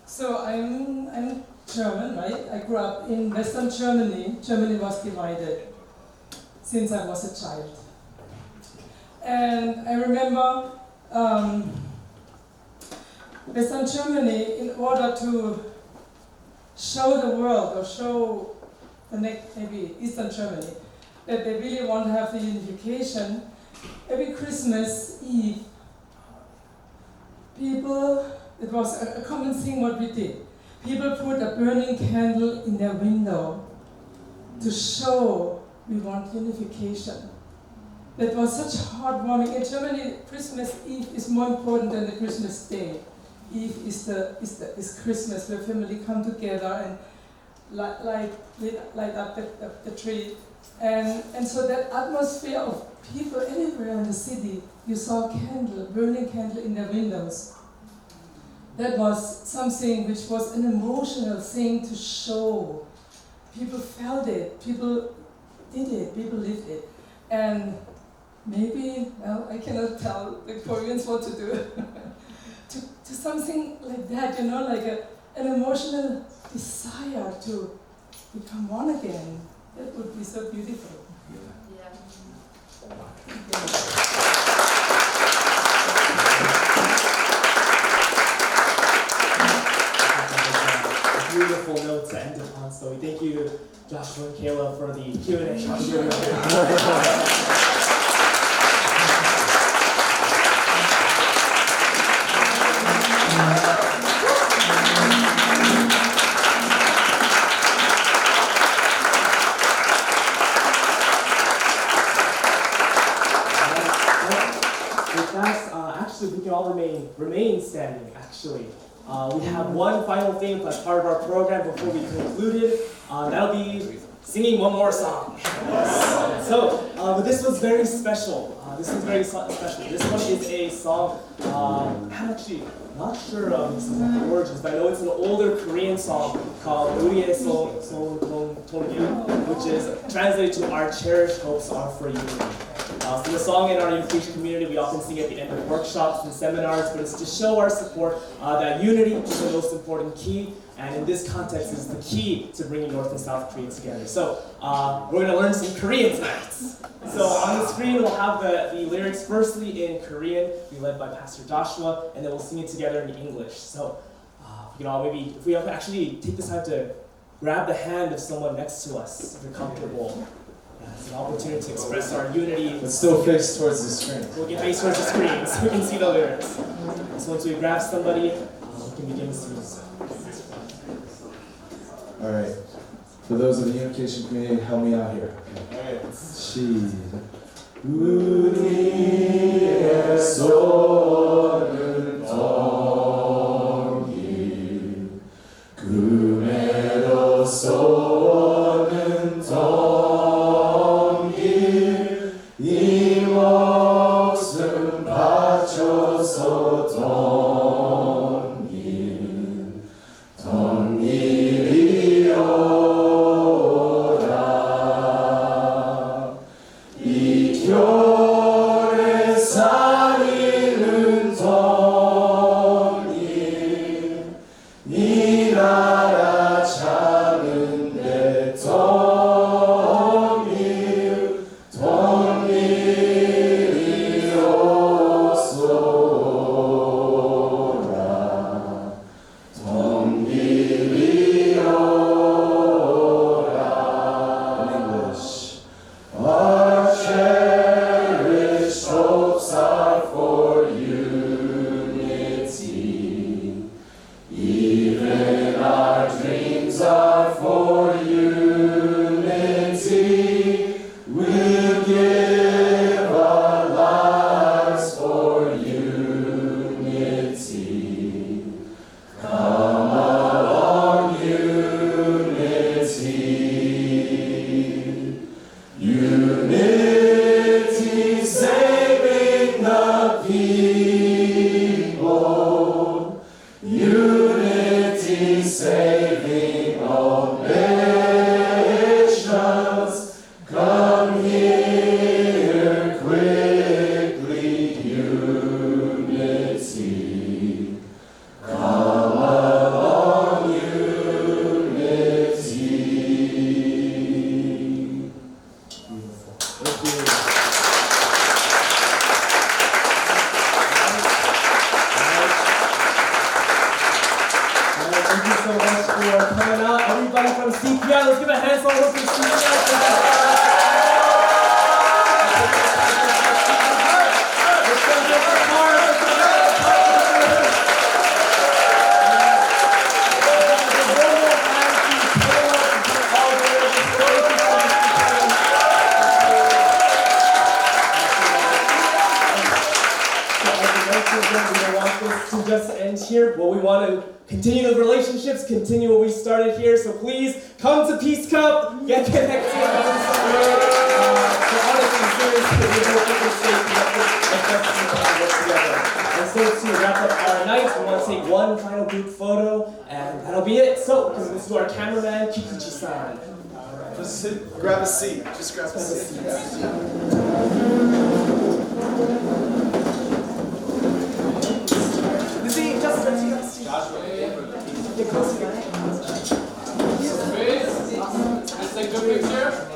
[SPEAKER 13] So I'm German, right? I grew up in Western Germany. Germany was divided since I was a child. And I remember Western Germany, in order to show the world or show the next, maybe Eastern Germany, that they really want to have the unification, every Christmas Eve, people, it was a common thing what we did. People put a burning candle in their window to show we want unification. That was such heartwarming. In Germany, Christmas Eve is more important than the Christmas Day. Eve is Christmas, where family come together and light up the tree. And so that atmosphere of people anywhere in the city, you saw a candle, burning candle in their windows. That was something which was an emotional thing to show. People felt it, people did it, people lived it. And maybe, well, I cannot tell the Koreans what to do. to something like that, you know, like an emotional desire to become one again. That would be so beautiful.
[SPEAKER 1] Beautiful note to end upon. So we thank you, Joshua and Kayla, for the Q&A. Actually, we can all remain standing, actually. We have one final thing as part of our program before we conclude it. That'll be singing one more song. So, but this was very special. This one is a song, I'm actually not sure of the origins, but I know it's an older Korean song called 우리의 소원통일, which is translated to Our Cherished Hopes Are For Unity. So the song in our unification community, we often sing at the end of workshops and seminars, but it's to show our support that unity is the most important key, and in this context is the key to bringing North and South Korea together. So we're going to learn some Korean tonight. So on the screen we'll have the lyrics firstly in Korean, be led by Pastor Joshua, and then we'll sing it together in English. So we can all maybe, if we actually take this time to grab the hand of someone next to us, if you're comfortable. It's an opportunity to express our unity.
[SPEAKER 8] But still face towards the screen.
[SPEAKER 1] We'll get face towards the screen so we can see the lyrics. So once we grab somebody, we can begin singing.
[SPEAKER 8] Alright. For those of the unification community, help me out here. She. 우리의 손은 동일 꿈에도 소원은 동일 이 목숨 바쳐서 동일 동일이오라 이 교회 살리는 동일 이 나라 찾는데 동일 동일이오소라 동일이오라. In English. Our cherished hopes are for unity. saving all nations. Come here quickly, unity. Come along, unity.
[SPEAKER 1] Thank you. Thank you so much for coming out. Everybody from CPI, let's give a hand for CPI. We don't want this to just end here, but we want to continue the relationships, continue what we started here. So please come to Peace Cup, get connected. So honestly, seriously, we hope we can stay connected and work together. And so to wrap up our night, we want to take one final group photo, and that'll be it. So this is our cameraman, Kikuchi-san.
[SPEAKER 9] Just grab a seat. Just grab a seat.
[SPEAKER 1] Get closer.
[SPEAKER 14] Let's take a good picture.